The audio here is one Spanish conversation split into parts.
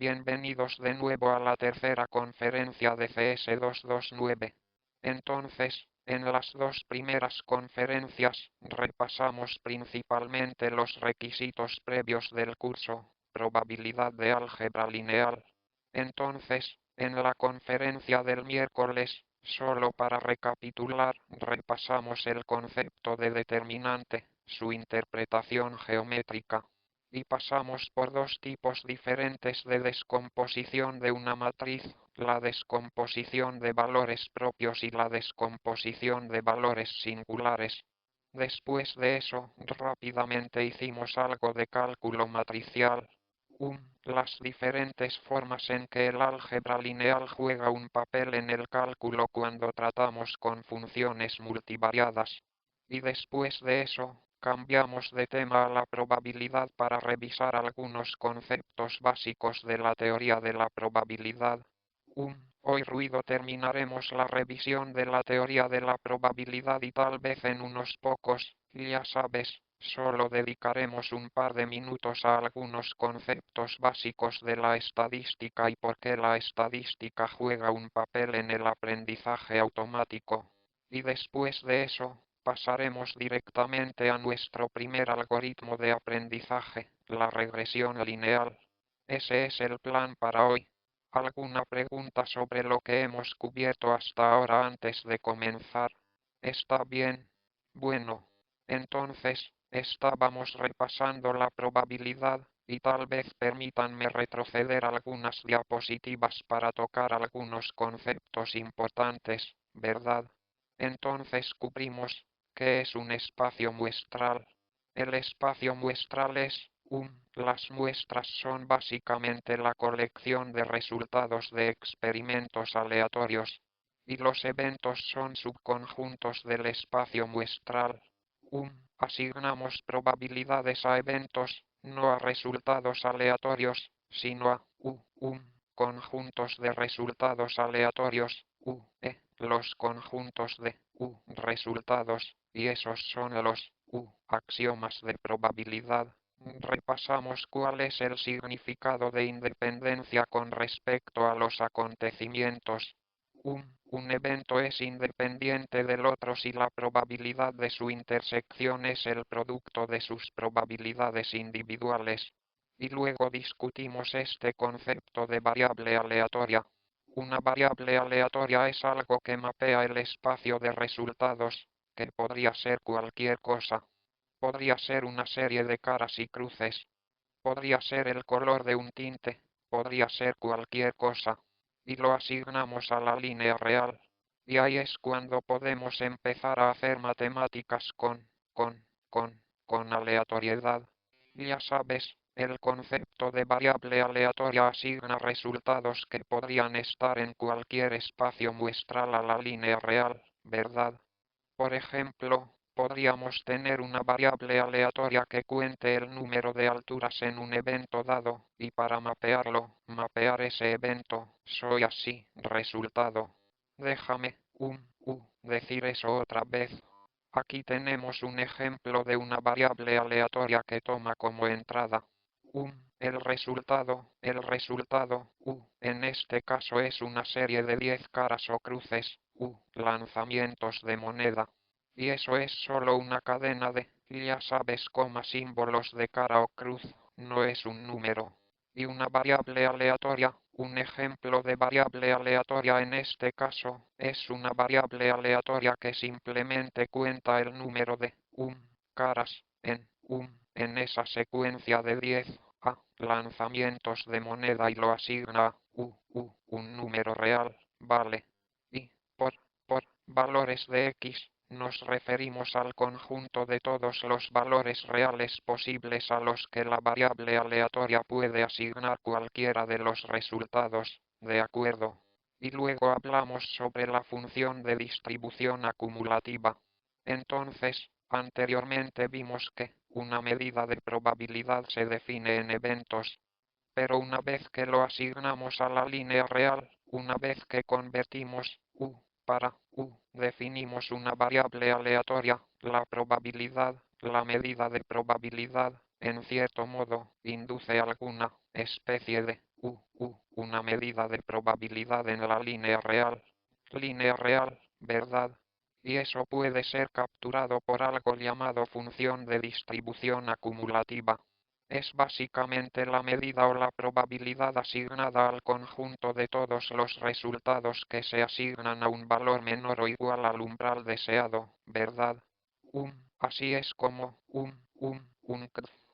Bienvenidos de nuevo a la tercera conferencia de CS229. Entonces, en las dos primeras conferencias, repasamos principalmente los requisitos previos del curso, probabilidad de álgebra lineal. Entonces, en la conferencia del miércoles, solo para recapitular, repasamos el concepto de determinante, su interpretación geométrica, y pasamos por dos tipos diferentes de descomposición de una matriz, la descomposición de valores propios y la descomposición de valores singulares. Después de eso, rápidamente hicimos algo de cálculo matricial. Las diferentes formas en que el álgebra lineal juega un papel en el cálculo cuando tratamos con funciones multivariadas. Y después de eso, cambiamos de tema a la probabilidad para revisar algunos conceptos básicos de la teoría de la probabilidad. Hoy terminaremos la revisión de la teoría de la probabilidad y tal vez en unos pocos, ya sabes, solo dedicaremos un par de minutos a algunos conceptos básicos de la estadística y por qué la estadística juega un papel en el aprendizaje automático. Y después de eso, pasaremos directamente a nuestro primer algoritmo de aprendizaje, la regresión lineal. Ese es el plan para hoy. ¿Alguna pregunta sobre lo que hemos cubierto hasta ahora antes de comenzar? ¿Está bien? Bueno, entonces, estábamos repasando la probabilidad, y tal vez permítanme retroceder algunas diapositivas para tocar algunos conceptos importantes, ¿verdad? Entonces cubrimos, ¿qué es un espacio muestral? El espacio muestral es, las muestras son básicamente la colección de resultados de experimentos aleatorios, y los eventos son subconjuntos del espacio muestral. Asignamos probabilidades a eventos, no a resultados aleatorios, sino a conjuntos de resultados aleatorios, los conjuntos de resultados, y esos son los axiomas de probabilidad. Repasamos cuál es el significado de independencia con respecto a los acontecimientos. Un evento es independiente del otro si la probabilidad de su intersección es el producto de sus probabilidades individuales. Y luego discutimos este concepto de variable aleatoria. Una variable aleatoria es algo que mapea el espacio de resultados, que podría ser cualquier cosa. Podría ser una serie de caras y cruces. Podría ser el color de un tinte. Podría ser cualquier cosa. Y lo asignamos a la línea real. Y ahí es cuando podemos empezar a hacer matemáticas con aleatoriedad. Ya sabes, el concepto de variable aleatoria asigna resultados que podrían estar en cualquier espacio muestral a la línea real, ¿verdad? Por ejemplo, podríamos tener una variable aleatoria que cuente el número de alturas en un evento dado, y para mapearlo, mapear ese evento, soy así, resultado. Déjame, decir eso otra vez. Aquí tenemos un ejemplo de una variable aleatoria que toma como entrada el resultado, en este caso es una serie de 10 caras o cruces, lanzamientos de moneda. Y eso es solo una cadena de, ya sabes, símbolos de cara o cruz, no es un número. Y una variable aleatoria, un ejemplo de variable aleatoria en este caso, es una variable aleatoria que simplemente cuenta el número de caras en esa secuencia de 10 lanzamientos de moneda y lo asigna a un número real, ¿vale? Y por valores de x, nos referimos al conjunto de todos los valores reales posibles a los que la variable aleatoria puede asignar cualquiera de los resultados, ¿de acuerdo? Y luego hablamos sobre la función de distribución acumulativa. Entonces, anteriormente vimos que una medida de probabilidad se define en eventos, pero una vez que lo asignamos a la línea real, una vez que convertimos para definimos una variable aleatoria, la probabilidad, la medida de probabilidad, en cierto modo, induce alguna especie de una medida de probabilidad en la línea real, ¿verdad? Y eso puede ser capturado por algo llamado función de distribución acumulativa. Es básicamente la medida o la probabilidad asignada al conjunto de todos los resultados que se asignan a un valor menor o igual al umbral deseado, ¿verdad? Así es como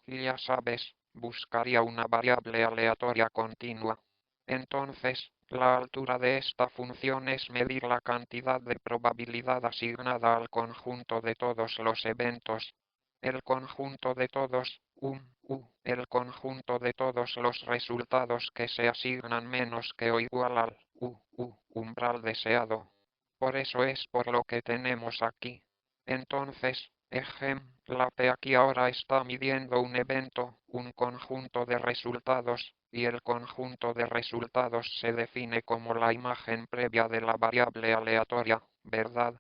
ya sabes, buscaría una variable aleatoria continua. Entonces, la altura de esta función es medir la cantidad de probabilidad asignada al conjunto de todos los eventos. El conjunto de todos, el conjunto de todos los resultados que se asignan menos que o igual al umbral deseado. Por eso es por lo que tenemos aquí. Entonces, la P aquí ahora está midiendo un evento, un conjunto de resultados, y el conjunto de resultados se define como la imagen previa de la variable aleatoria, ¿verdad?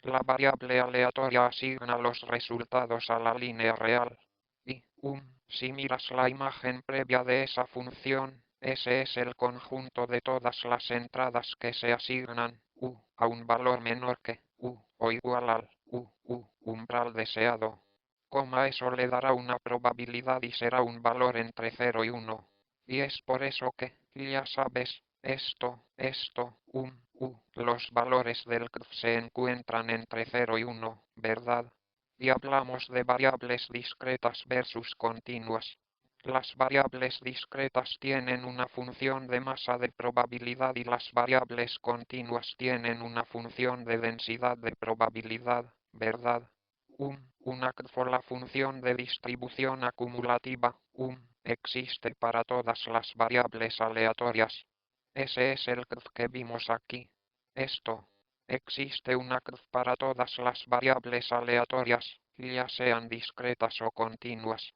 La variable aleatoria asigna los resultados a la línea real. Y, si miras la imagen previa de esa función, ese es el conjunto de todas las entradas que se asignan, a un valor menor que, o igual al, umbral deseado. Eso le dará una probabilidad y será un valor entre 0 y 1. Y es por eso que, ya sabes, los valores del se encuentran entre 0 y 1, ¿verdad? Y hablamos de variables discretas versus continuas. Las variables discretas tienen una función de masa de probabilidad y las variables continuas tienen una función de densidad de probabilidad, ¿verdad? La función de distribución acumulativa, existe para todas las variables aleatorias. Ese es el que vimos aquí. Existe una para todas las variables aleatorias, ya sean discretas o continuas.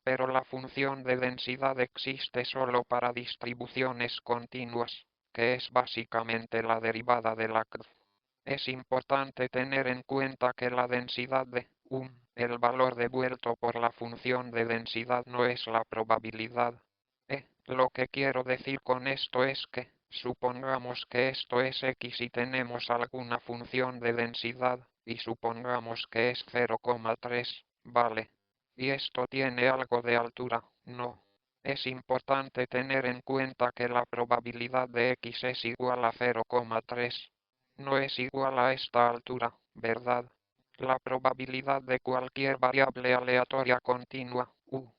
Pero la función de densidad existe solo para distribuciones continuas, que es básicamente la derivada de la Es importante tener en cuenta que la densidad de el valor devuelto por la función de densidad no es la probabilidad. Lo que quiero decir con esto es que, supongamos que esto es x y tenemos alguna función de densidad, y supongamos que es 0,3, ¿vale? Y esto tiene algo de altura, ¿no? Es importante tener en cuenta que la probabilidad de x es igual a 0,3. No es igual a esta altura, ¿verdad? La probabilidad de cualquier variable aleatoria continua,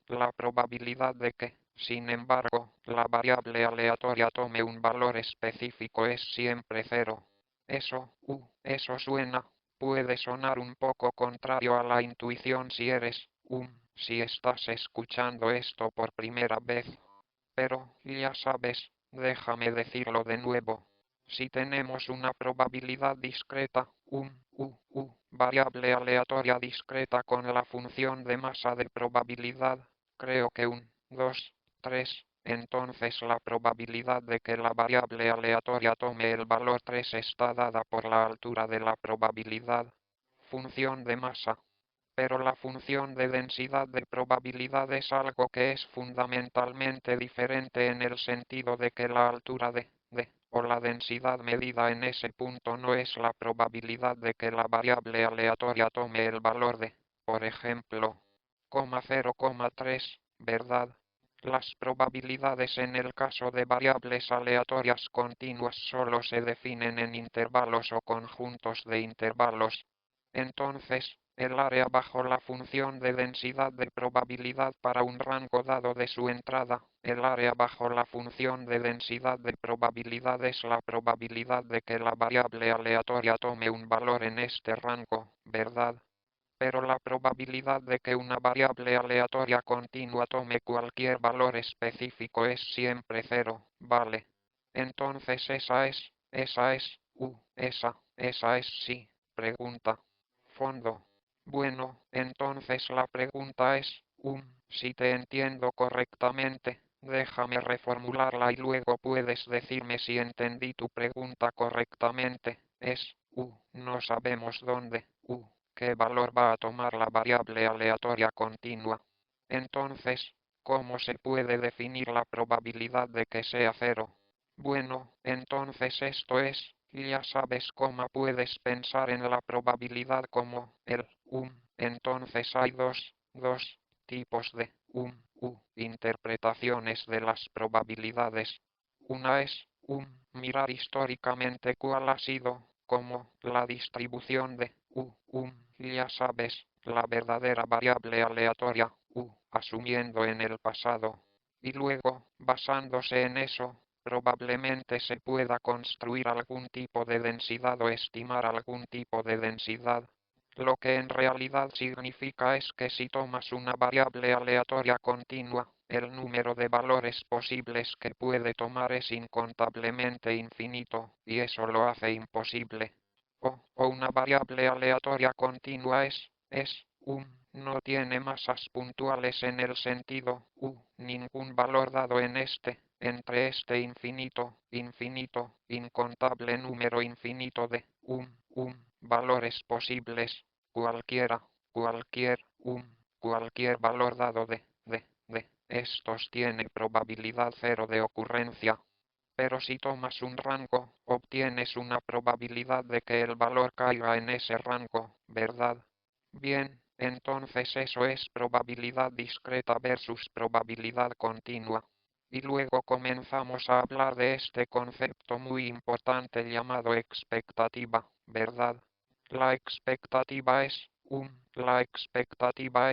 la probabilidad de que, sin embargo, la variable aleatoria tome un valor específico es siempre 0. Eso puede sonar un poco contrario a la intuición si estás escuchando esto por primera vez. Pero, ya sabes, déjame decirlo de nuevo. Si tenemos una probabilidad discreta, variable aleatoria discreta con la función de masa de probabilidad, creo que 2, 3, entonces la probabilidad de que la variable aleatoria tome el valor 3 está dada por la altura de la probabilidad. Función de masa. Pero la función de densidad de probabilidad es algo que es fundamentalmente diferente en el sentido de que la altura o la densidad medida en ese punto no es la probabilidad de que la variable aleatoria tome el valor de, por ejemplo, 0,3, ¿verdad? Las probabilidades en el caso de variables aleatorias continuas solo se definen en intervalos o conjuntos de intervalos. Entonces, el área bajo la función de densidad de probabilidad para un rango dado de su entrada, el área bajo la función de densidad de probabilidad es la probabilidad de que la variable aleatoria tome un valor en este rango, ¿verdad? Pero la probabilidad de que una variable aleatoria continua tome cualquier valor específico es siempre 0, ¿vale? Entonces esa es sí, pregunta. Fondo. Bueno, entonces la pregunta es, si te entiendo correctamente, déjame reformularla y luego puedes decirme si entendí tu pregunta correctamente. No sabemos dónde, qué valor va a tomar la variable aleatoria continua. Entonces, ¿cómo se puede definir la probabilidad de que sea cero? Bueno, entonces esto es, ya sabes cómo puedes pensar en la probabilidad como el Entonces hay dos tipos de interpretaciones de las probabilidades. Una es mirar históricamente cuál ha sido, como la distribución de ya sabes, la verdadera variable aleatoria asumiendo en el pasado. Y luego, basándose en eso, probablemente se pueda construir algún tipo de densidad o estimar algún tipo de densidad. Lo que en realidad significa es que si tomas una variable aleatoria continua, el número de valores posibles que puede tomar es incontablemente infinito, y eso lo hace imposible. O una variable aleatoria continua no tiene masas puntuales en el sentido ningún valor dado entre este incontable número infinito de valores posibles, cualquier cualquier valor dado de estos tiene probabilidad cero de ocurrencia. Pero si tomas un rango, obtienes una probabilidad de que el valor caiga en ese rango, ¿verdad? Bien, entonces eso es probabilidad discreta versus probabilidad continua. Y luego comenzamos a hablar de este concepto muy importante llamado expectativa, ¿verdad? La expectativa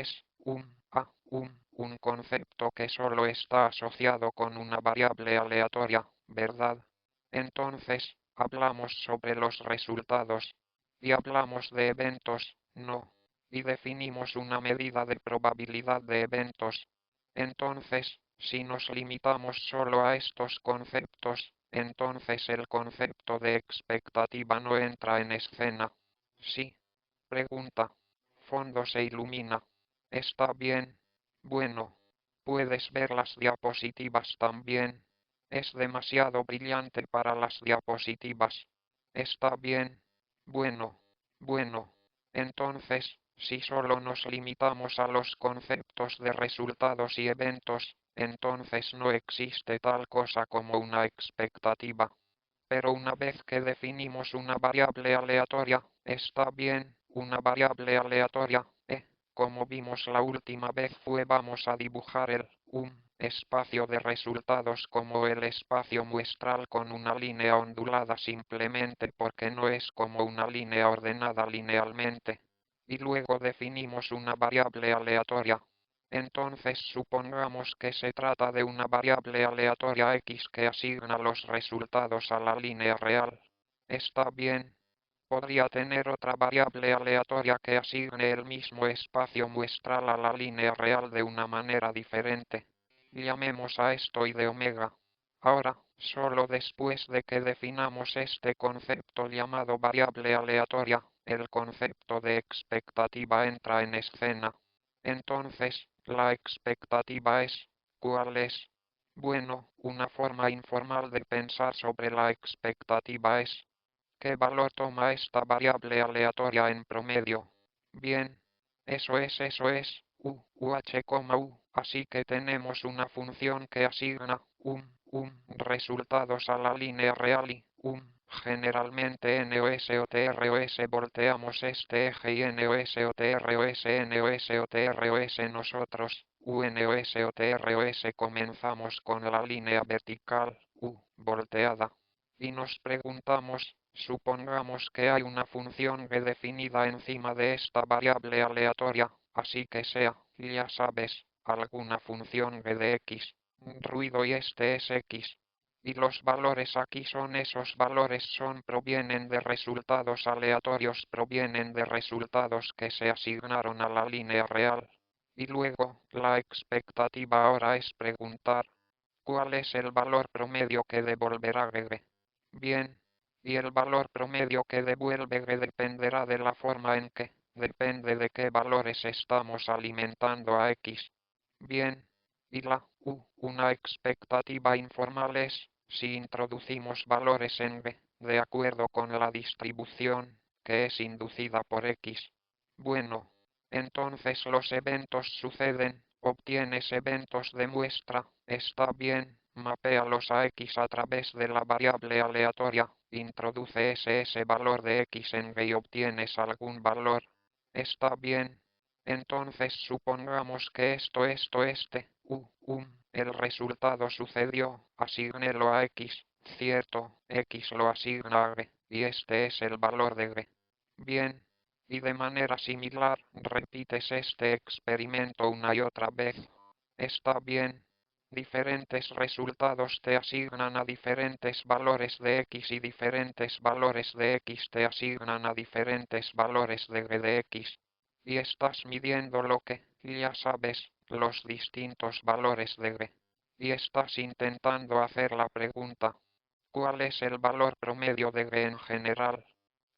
es un concepto que solo está asociado con una variable aleatoria, ¿verdad? Entonces, hablamos sobre los resultados. Y hablamos de eventos, no. Y definimos una medida de probabilidad de eventos. Entonces, si nos limitamos solo a estos conceptos, entonces el concepto de expectativa no entra en escena. Sí. Pregunta. Fondo se ilumina. Está bien. Bueno. Puedes ver las diapositivas también. Es demasiado brillante para las diapositivas. Está bien. Bueno. Bueno. Entonces, si solo nos limitamos a los conceptos de resultados y eventos, entonces no existe tal cosa como una expectativa. Pero una vez que definimos una variable aleatoria, está bien, una variable aleatoria, como vimos la última vez vamos a dibujar el espacio de resultados como el espacio muestral con una línea ondulada simplemente porque no es como una línea ordenada linealmente. Y luego definimos una variable aleatoria. Entonces supongamos que se trata de una variable aleatoria x que asigna los resultados a la línea real. Está bien. Podría tener otra variable aleatoria que asigne el mismo espacio muestral a la línea real de una manera diferente. Llamemos a esto y de omega. Ahora, solo después de que definamos este concepto llamado variable aleatoria, el concepto de expectativa entra en escena. Entonces, la expectativa es, ¿cuál es? Bueno, una forma informal de pensar sobre la expectativa es, ¿qué valor toma esta variable aleatoria en promedio? Bien, eso es, así que tenemos una función que asigna resultados a la línea real y generalmente NOS o TROS volteamos este eje y NOS o TROS NOS o TROS nosotros, UNOS o TROS comenzamos con la línea vertical, volteada. Y nos preguntamos, supongamos que hay una función g definida encima de esta variable aleatoria, así que sea, ya sabes, alguna función g de x, ruido y este es x. Y los valores aquí son esos valores provienen de resultados aleatorios, provienen de resultados que se asignaron a la línea real. Y luego, la expectativa ahora es preguntar, ¿cuál es el valor promedio que devolverá g? Bien, y el valor promedio que devuelve g dependerá de la forma en que, depende de qué valores estamos alimentando a x. Bien, y una expectativa informal es, si introducimos valores en g, de acuerdo con la distribución, que es inducida por x. Bueno, entonces los eventos suceden, Obtienes eventos de muestra, está bien, mapéalos a x a través de la variable aleatoria, introduce ese valor de x en g y obtienes algún valor, está bien. Entonces supongamos que el resultado sucedió, asígnelo a x, cierto, x lo asigna a g, y este es el valor de g. Bien. Y de manera similar, repites este experimento una y otra vez. Está bien. Diferentes resultados te asignan a diferentes valores de x y diferentes valores de x te asignan a diferentes valores de g de x. Y estás midiendo lo que, ya sabes, los distintos valores de g. Y estás intentando hacer la pregunta: ¿cuál es el valor promedio de g en general?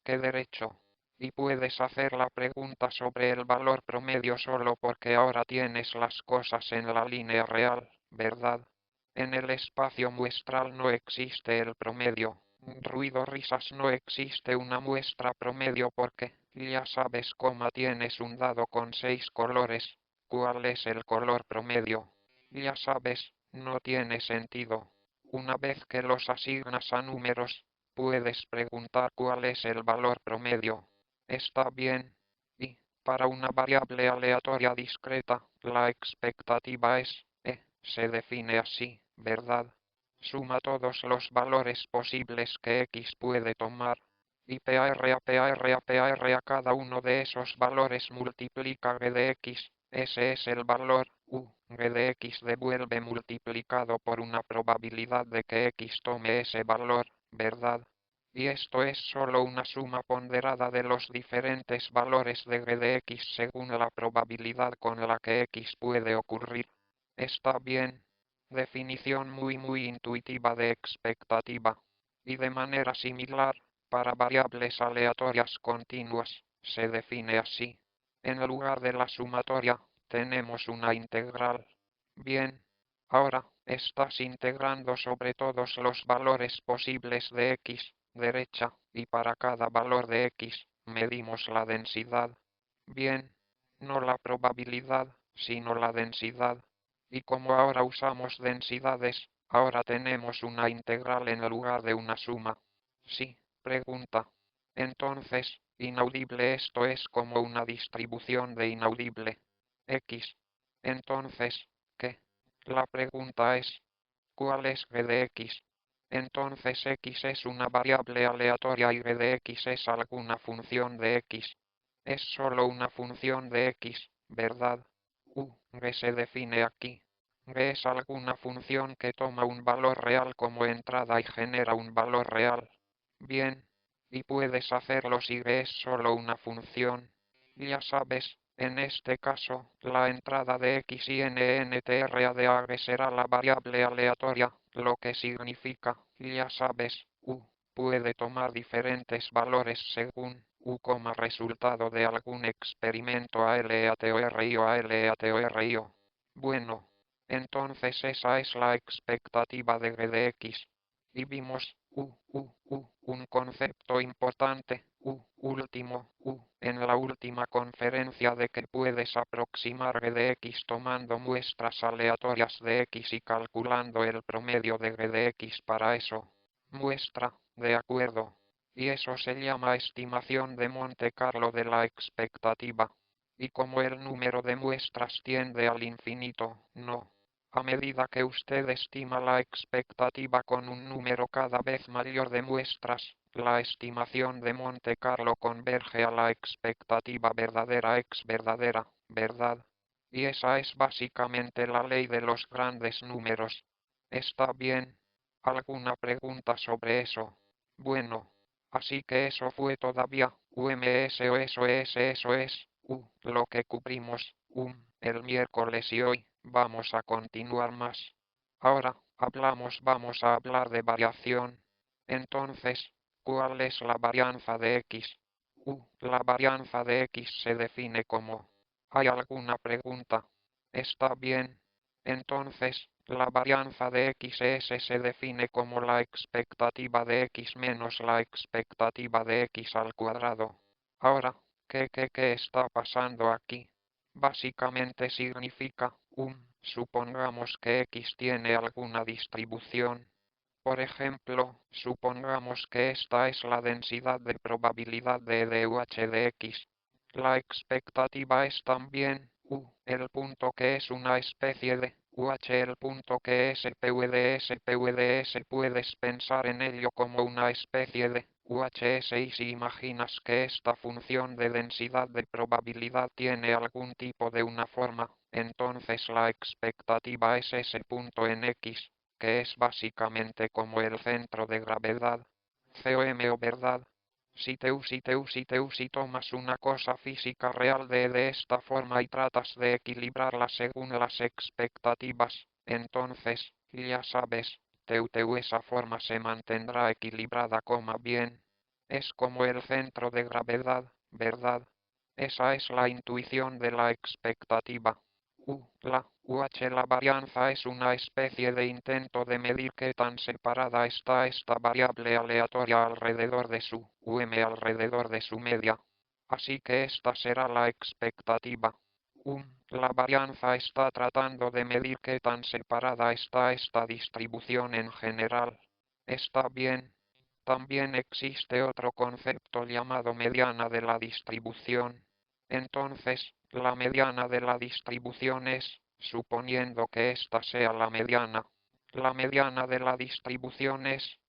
¿Qué derecho? Y puedes hacer la pregunta sobre el valor promedio solo porque ahora tienes las cosas en la línea real, ¿verdad? En el espacio muestral no existe el promedio. Ruido risas, no existe una muestra promedio porque, ya sabes, tienes un dado con 6 colores. ¿Cuál es el color promedio? Ya sabes, no tiene sentido. Una vez que los asignas a números, puedes preguntar cuál es el valor promedio. Está bien. Y, para una variable aleatoria discreta, la expectativa es, se define así, ¿verdad? Suma todos los valores posibles que x puede tomar. Y par a cada uno de esos valores multiplica g de x. Ese es el valor, g de x devuelve multiplicado por una probabilidad de que x tome ese valor, ¿verdad? Y esto es solo una suma ponderada de los diferentes valores de g de x según la probabilidad con la que x puede ocurrir. Está bien. Definición muy intuitiva de expectativa. Y de manera similar, para variables aleatorias continuas, se define así. En lugar de la sumatoria, tenemos una integral. Bien. Ahora, estás integrando sobre todos los valores posibles de x, derecha, y para cada valor de x, medimos la densidad. Bien. No la probabilidad, sino la densidad. Y como ahora usamos densidades, ahora tenemos una integral en lugar de una suma. Sí, pregunta. Entonces, inaudible esto es como una distribución de inaudible. X. Entonces, ¿qué? La pregunta es, ¿cuál es g de x? Entonces x es una variable aleatoria y g de x es alguna función de x. Es solo una función de x, ¿verdad? G se define aquí. G es alguna función que toma un valor real como entrada y genera un valor real. Bien. Y puedes hacerlo si G es solo una función. Ya sabes, en este caso, la entrada de x y NNTRA de AG será la variable aleatoria, lo que significa, ya sabes, puede tomar diferentes valores según como resultado de algún experimento aleatorio o aleatorio. Bueno, entonces esa es la expectativa de g de x. Y vimos, un concepto importante, último, en la última conferencia de que puedes aproximar g de x tomando muestras aleatorias de x y calculando el promedio de g de x para eso. Muestra, de acuerdo. Y eso se llama estimación de Monte Carlo de la expectativa. Y como el número de muestras tiende al infinito, no. A medida que usted estima la expectativa con un número cada vez mayor de muestras, la estimación de Monte Carlo converge a la expectativa verdadera verdadera, ¿verdad? Y esa es básicamente la ley de los grandes números. ¿Está bien? ¿Alguna pregunta sobre eso? Bueno. Así que eso fue todavía, eso es, lo que cubrimos, el miércoles y hoy, vamos a continuar más. Ahora, vamos a hablar de variación. Entonces, ¿cuál es la varianza de x? La varianza de x se define como. ¿Hay alguna pregunta? ¿Está bien? Entonces, la varianza de xs se define como la expectativa de x menos la expectativa de x al cuadrado. Ahora, ¿qué está pasando aquí? Básicamente significa, Supongamos que X tiene alguna distribución. Por ejemplo, supongamos que esta es la densidad de probabilidad de UH de X. La expectativa es también el punto que es una especie de UH, el punto que es PVDS. Puedes pensar en ello como una especie de UHS, y si imaginas que esta función de densidad de probabilidad tiene algún tipo de una forma, entonces la expectativa es ese punto en X, que es básicamente como el centro de gravedad. COM o verdad. Si tomas una cosa física real de esta forma y tratas de equilibrarla según las expectativas, entonces, ya sabes, esa forma se mantendrá equilibrada bien. Es como el centro de gravedad, ¿verdad? Esa es la intuición de la expectativa. La UH, la varianza, es una especie de intento de medir qué tan separada está esta variable aleatoria alrededor de su alrededor de su media. Así que esta será la expectativa. La varianza está tratando de medir qué tan separada está esta distribución en general. Está bien. También existe otro concepto llamado mediana de la distribución. Entonces, la mediana de la distribución es, suponiendo que esta sea la mediana de la distribución es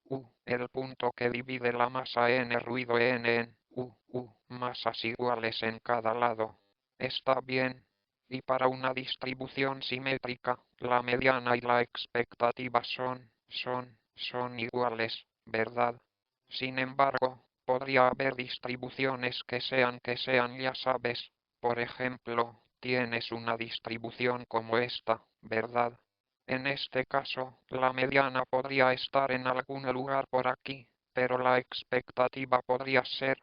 el punto que divide la masa n ruido n en masas iguales en cada lado. Está bien. Y para una distribución simétrica, la mediana y la expectativa son iguales, ¿verdad? Sin embargo, podría haber distribuciones que sean, ya sabes. Por ejemplo, tienes una distribución como esta, ¿verdad? En este caso, la mediana podría estar en algún lugar por aquí, pero la expectativa podría ser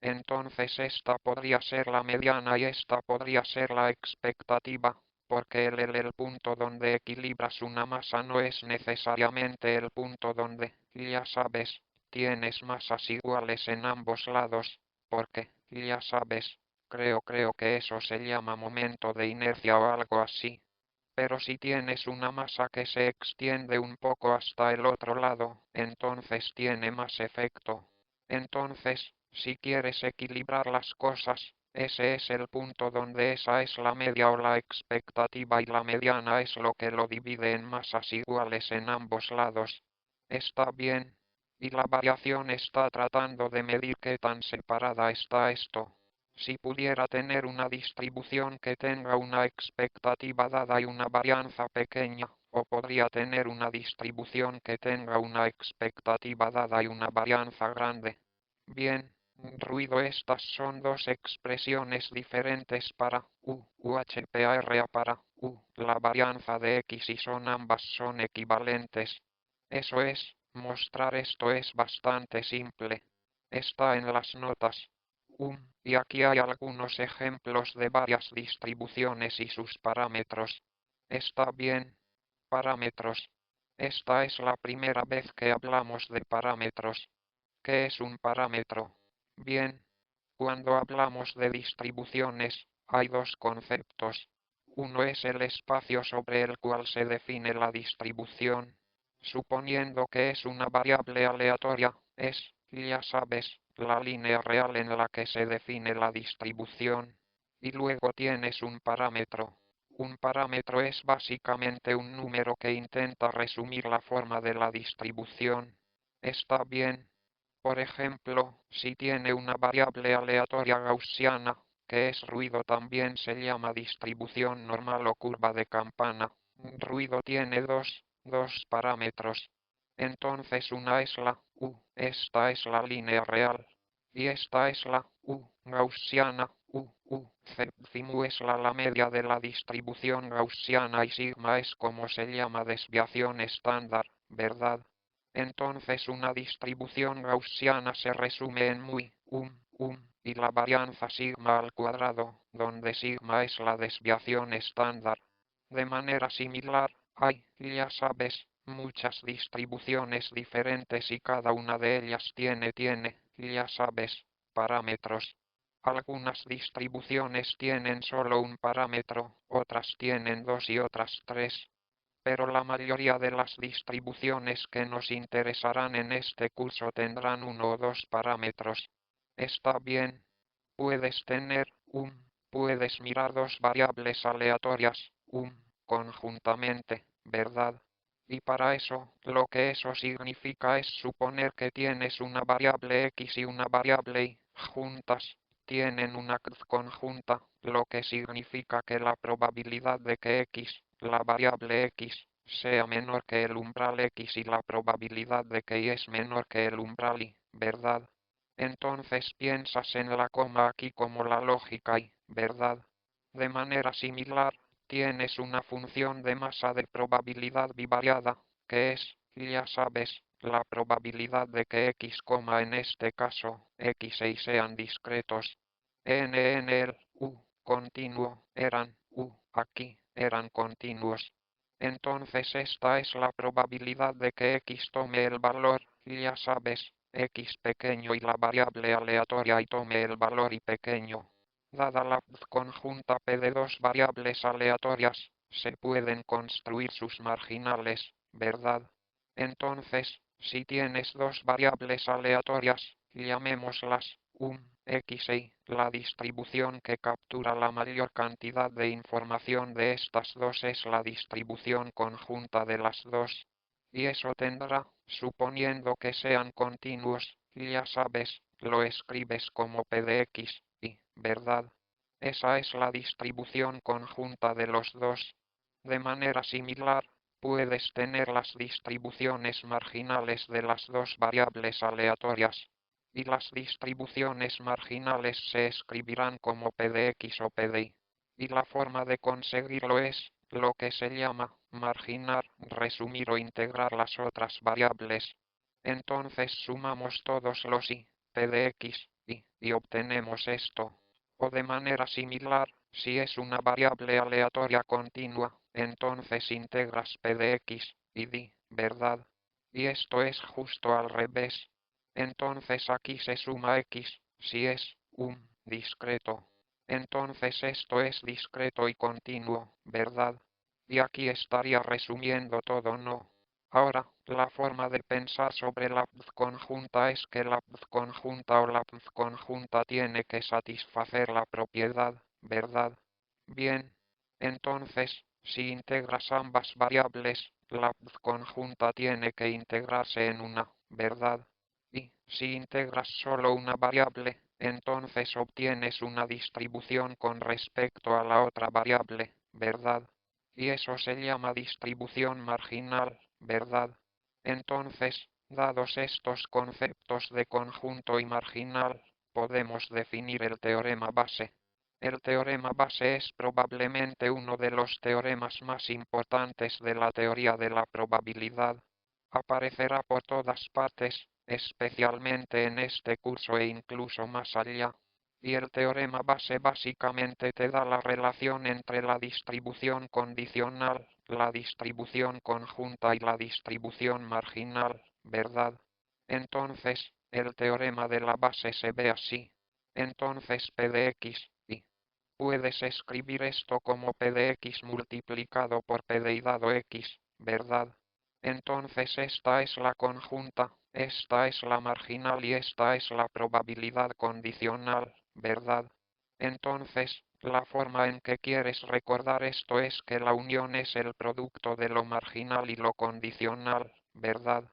Entonces esta podría ser la mediana y esta podría ser la expectativa, porque el punto donde equilibras una masa no es necesariamente el punto donde, ya sabes, tienes masas iguales en ambos lados, porque, ya sabes, creo que eso se llama momento de inercia o algo así. Pero si tienes una masa que se extiende un poco hasta el otro lado, entonces tiene más efecto. Entonces, si quieres equilibrar las cosas, ese es el punto donde esa es la media o la expectativa y la mediana es lo que lo divide en masas iguales en ambos lados. Está bien. Y la variación está tratando de medir qué tan separada está esto. Si pudiera tener una distribución que tenga una expectativa dada y una varianza pequeña, o podría tener una distribución que tenga una expectativa dada y una varianza grande. Bien, ruido, estas son dos expresiones diferentes para UHPARA para la varianza de X y ambas son equivalentes. Eso es, mostrar esto es bastante simple. Está en las notas. Y aquí hay algunos ejemplos de varias distribuciones y sus parámetros. Está bien. Parámetros. Esta es la primera vez que hablamos de parámetros. ¿Qué es un parámetro? Bien. Cuando hablamos de distribuciones, hay dos conceptos. Uno es el espacio sobre el cual se define la distribución. Suponiendo que es una variable aleatoria, es, ya sabes, la línea real en la que se define la distribución. Y luego tienes un parámetro. Un parámetro es básicamente un número que intenta resumir la forma de la distribución. Está bien. Por ejemplo, si tiene una variable aleatoria gaussiana, que es ruido, también se llama distribución normal o curva de campana. Ruido tiene dos parámetros. Entonces una es la esta es la línea real. Y esta es la gaussiana. Mu es la media de la distribución gaussiana y sigma es como se llama desviación estándar, ¿verdad? Entonces una distribución gaussiana se resume en y la varianza sigma al cuadrado, donde sigma es la desviación estándar. De manera similar, hay, ya sabes, muchas distribuciones diferentes y cada una de ellas tiene, ya sabes, parámetros. Algunas distribuciones tienen solo un parámetro, otras tienen dos y otras tres. Pero la mayoría de las distribuciones que nos interesarán en este curso tendrán uno o dos parámetros. Está bien. Puedes tener puedes mirar dos variables aleatorias, conjuntamente, ¿verdad? Y para eso, lo que eso significa es suponer que tienes una variable x y una variable y, juntas, tienen una conjunta, lo que significa que la probabilidad de que x, la variable x, sea menor que el umbral x y la probabilidad de que y es menor que el umbral y, ¿verdad? Entonces piensas en la coma aquí como la lógica y, ¿verdad? De manera similar, tienes una función de masa de probabilidad bivariada, que es, ya sabes, la probabilidad de que x, en este caso, x e y sean discretos. En el continuo eran aquí eran continuos. Entonces esta es la probabilidad de que x tome el valor, ya sabes, x pequeño y la variable aleatoria y tome el valor y pequeño. Dada la conjunta P de dos variables aleatorias, se pueden construir sus marginales, ¿verdad? Entonces, si tienes dos variables aleatorias, llamémoslas x e y, la distribución que captura la mayor cantidad de información de estas dos es la distribución conjunta de las dos. Y eso tendrá, suponiendo que sean continuos, ya sabes, lo escribes como p de x, y, ¿verdad? Esa es la distribución conjunta de los dos. De manera similar, puedes tener las distribuciones marginales de las dos variables aleatorias, y las distribuciones marginales se escribirán como p de x o p de y. Y la forma de conseguirlo es, lo que se llama, marginar, resumir o integrar las otras variables. Entonces sumamos todos los y, p de x, y obtenemos esto. O de manera similar, si es una variable aleatoria continua, entonces integras p de x, y ¿verdad? Y esto es justo al revés. Entonces aquí se suma x, si es discreto. Entonces esto es discreto y continuo, ¿verdad? Y aquí estaría resumiendo todo, ¿no? Ahora, la forma de pensar sobre la conjunta es que la conjunta o la conjunta tiene que satisfacer la propiedad, ¿verdad? Bien, entonces, si integras ambas variables, la conjunta tiene que integrarse en una, ¿verdad? Y, si integras solo una variable, entonces obtienes una distribución con respecto a la otra variable, ¿verdad? Y eso se llama distribución marginal, ¿verdad? Entonces, dados estos conceptos de conjunto y marginal, podemos definir el teorema base. El teorema base es probablemente uno de los teoremas más importantes de la teoría de la probabilidad. Aparecerá por todas partes, especialmente en este curso e incluso más allá. Y el teorema base básicamente te da la relación entre la distribución condicional, la distribución conjunta y la distribución marginal, ¿verdad? Entonces, el teorema de la base se ve así. Entonces P de x, y puedes escribir esto como P de x multiplicado por P de y dado x, ¿verdad? Entonces esta es la conjunta, esta es la marginal y esta es la probabilidad condicional, ¿verdad? Entonces, la forma en que quieres recordar esto es que la unión es el producto de lo marginal y lo condicional, ¿verdad?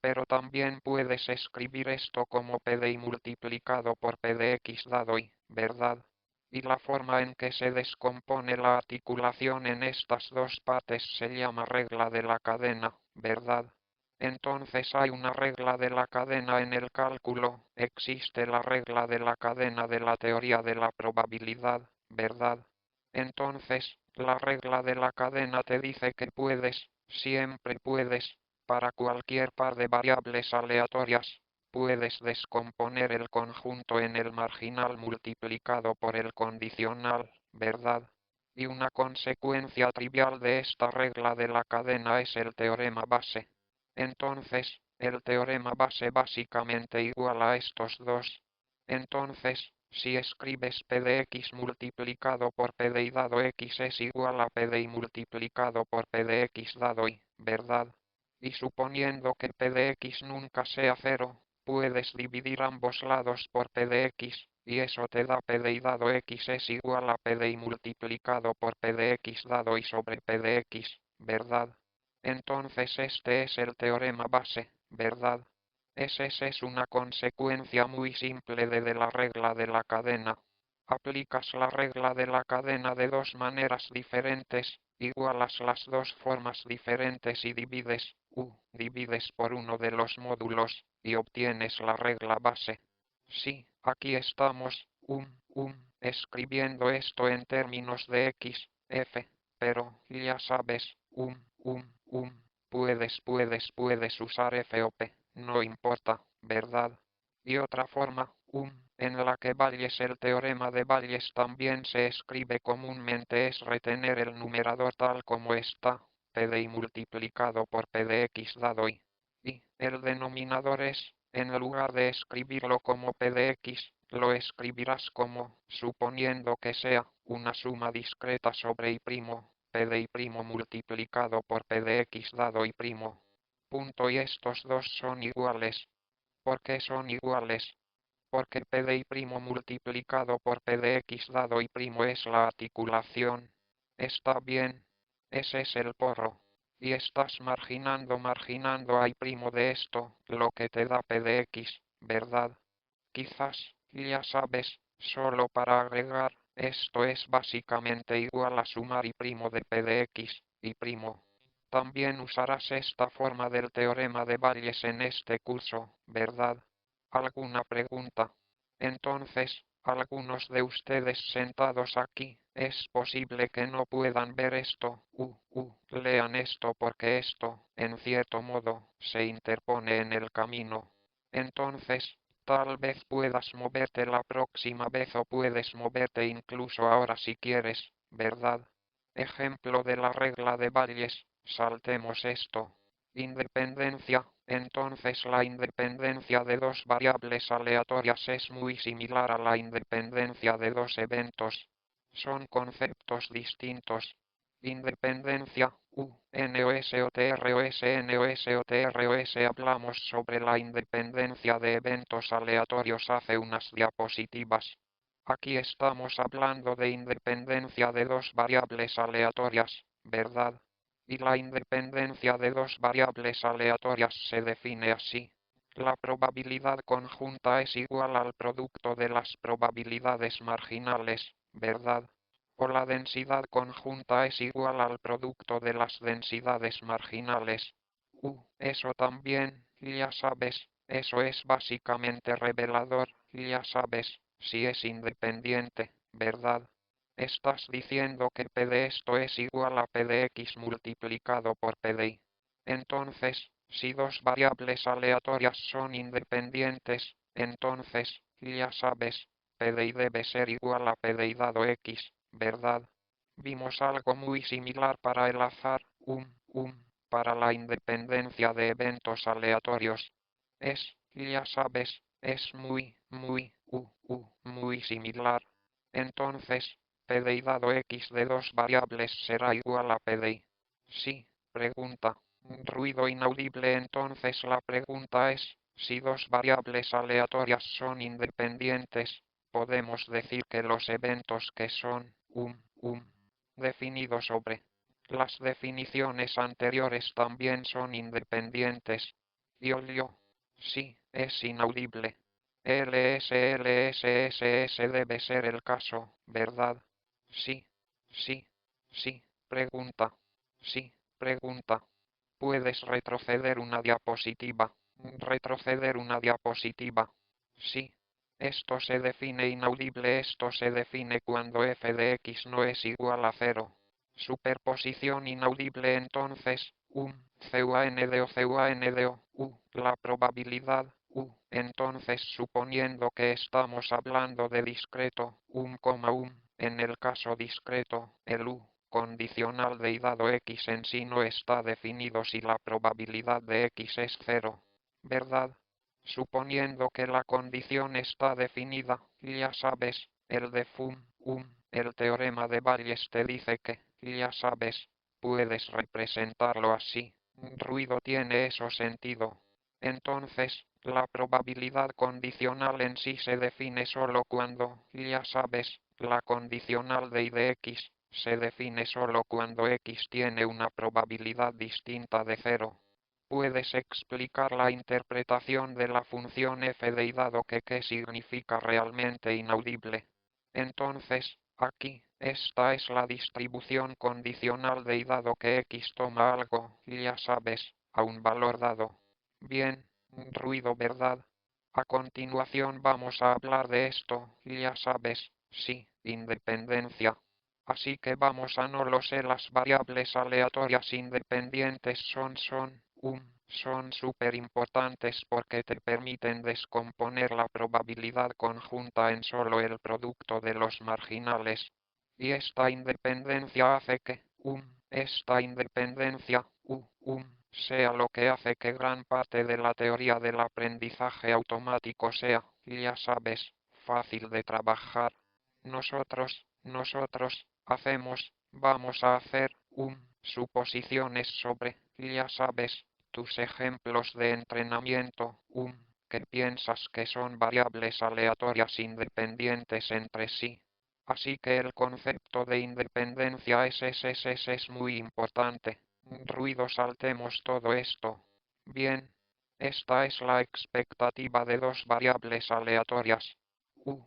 Pero también puedes escribir esto como P de y multiplicado por P de x dado y, ¿verdad? Y la forma en que se descompone la articulación en estas dos partes se llama regla de la cadena, ¿verdad? Entonces hay una regla de la cadena en el cálculo, existe la regla de la cadena de la teoría de la probabilidad, ¿verdad? Entonces, la regla de la cadena te dice que puedes, siempre puedes, para cualquier par de variables aleatorias, puedes descomponer el conjunto en el marginal multiplicado por el condicional, ¿verdad? Y una consecuencia trivial de esta regla de la cadena es el teorema base. Entonces, el teorema base básicamente iguala a estos dos. Entonces, Si escribes P de X multiplicado por P de Y dado X es igual a P de Y multiplicado por P de X dado Y, ¿verdad? Y suponiendo que P de X nunca sea cero, puedes dividir ambos lados por P de X, y eso te da P de Y dado X es igual a P de Y multiplicado por P de X dado Y sobre P de X, ¿verdad? Entonces este es el teorema base, ¿verdad? Ese es una consecuencia muy simple de la regla de la cadena. Aplicas la regla de la cadena de dos maneras diferentes, igualas las dos formas diferentes y divides por uno de los módulos, y obtienes la regla base. Sí, aquí estamos, escribiendo esto en términos de X, F, pero, ya sabes, puedes usar F o P, no importa, ¿verdad? Y otra forma, en la que Bayes el teorema de Bayes también se escribe comúnmente es retener el numerador tal como está, P de Y multiplicado por P de X dado Y. Y el denominador es, en lugar de escribirlo como P de X, lo escribirás como, suponiendo que sea, una suma discreta sobre Y', P de Y' multiplicado por P de X dado Y'. Punto, y estos dos son iguales. ¿Por qué son iguales? Porque P de Y' multiplicado por P de X dado Y' es la articulación. Está bien. Ese es el porro. Y estás marginando a Y' de esto, lo que te da P de X, ¿verdad? Quizás, ya sabes, solo para agregar, esto es básicamente igual a sumar Y' de P de X, Y'. También usarás esta forma del teorema de Bayes en este curso, ¿verdad? ¿Alguna pregunta? Entonces, algunos de ustedes sentados aquí, es posible que no puedan ver esto, lean esto porque esto, en cierto modo, se interpone en el camino. Entonces, tal vez puedas moverte la próxima vez o puedes moverte incluso ahora si quieres, ¿verdad? Ejemplo de la regla de Bayes, saltemos esto. Independencia. Entonces la independencia de dos variables aleatorias es muy similar a la independencia de dos eventos. Son conceptos distintos. Independencia, NOSOTROS hablamos sobre la independencia de eventos aleatorios hace unas diapositivas. Aquí estamos hablando de independencia de dos variables aleatorias, ¿verdad? Y la independencia de dos variables aleatorias se define así. La probabilidad conjunta es igual al producto de las probabilidades marginales, ¿verdad? O la densidad conjunta es igual al producto de las densidades marginales. Eso también, ya sabes, eso es básicamente revelador, ya sabes, si es independiente, ¿verdad? Estás diciendo que P de esto es igual a P de X multiplicado por P de Y. Entonces, si dos variables aleatorias son independientes, entonces, ya sabes, P de Y debe ser igual a P de Y dado X, ¿verdad? Vimos algo muy similar para el azar, para la independencia de eventos aleatorios. Ya sabes, es muy similar. Entonces, P de Y dado X de dos variables será igual a P de Y. Sí, pregunta. Ruido inaudible. Entonces la pregunta es, si dos variables aleatorias son independientes, podemos decir que los eventos que son, definidos sobre las definiciones anteriores también son independientes. Yo. Sí, es inaudible. LSLSSS debe ser el caso, ¿verdad? Sí, sí, sí, pregunta. Sí, pregunta. ¿Puedes retroceder una diapositiva? Retroceder una diapositiva. Sí. Esto se define inaudible. Esto se define cuando f de x no es igual a cero. Superposición inaudible. Entonces, CUAN de o CUAN de o, la probabilidad, entonces suponiendo que estamos hablando de discreto, en el caso discreto, el condicional de y dado x en sí no está definido si la probabilidad de x es cero, ¿verdad? suponiendo que la condición está definida, ya sabes, el de el teorema de Bayes te dice que, ya sabes, puedes representarlo así, ruido tiene eso sentido. Entonces, la probabilidad condicional en sí se define solo cuando, ya sabes, la condicional de y de x, se define solo cuando x tiene una probabilidad distinta de cero. Puedes explicar la interpretación de la función f de y dado que significa realmente inaudible. Entonces, aquí, esta es la distribución condicional de y dado que x toma algo, ya sabes, a un valor dado. Bien, ruido, ¿verdad? A continuación vamos a hablar de esto, ya sabes, sí, independencia. Así que vamos a no lo sé, las variables aleatorias independientes son súper importantes porque te permiten descomponer la probabilidad conjunta en solo el producto de los marginales. Y esta independencia hace que, esta independencia, sea lo que hace que gran parte de la teoría del aprendizaje automático sea, ya sabes, fácil de trabajar. Nosotros, vamos a hacer, suposiciones sobre, ya sabes, tus ejemplos de entrenamiento, que piensas que son variables aleatorias independientes entre sí. Así que el concepto de independencia es muy importante. Ruido, saltemos todo esto. Bien, esta es la expectativa de dos variables aleatorias.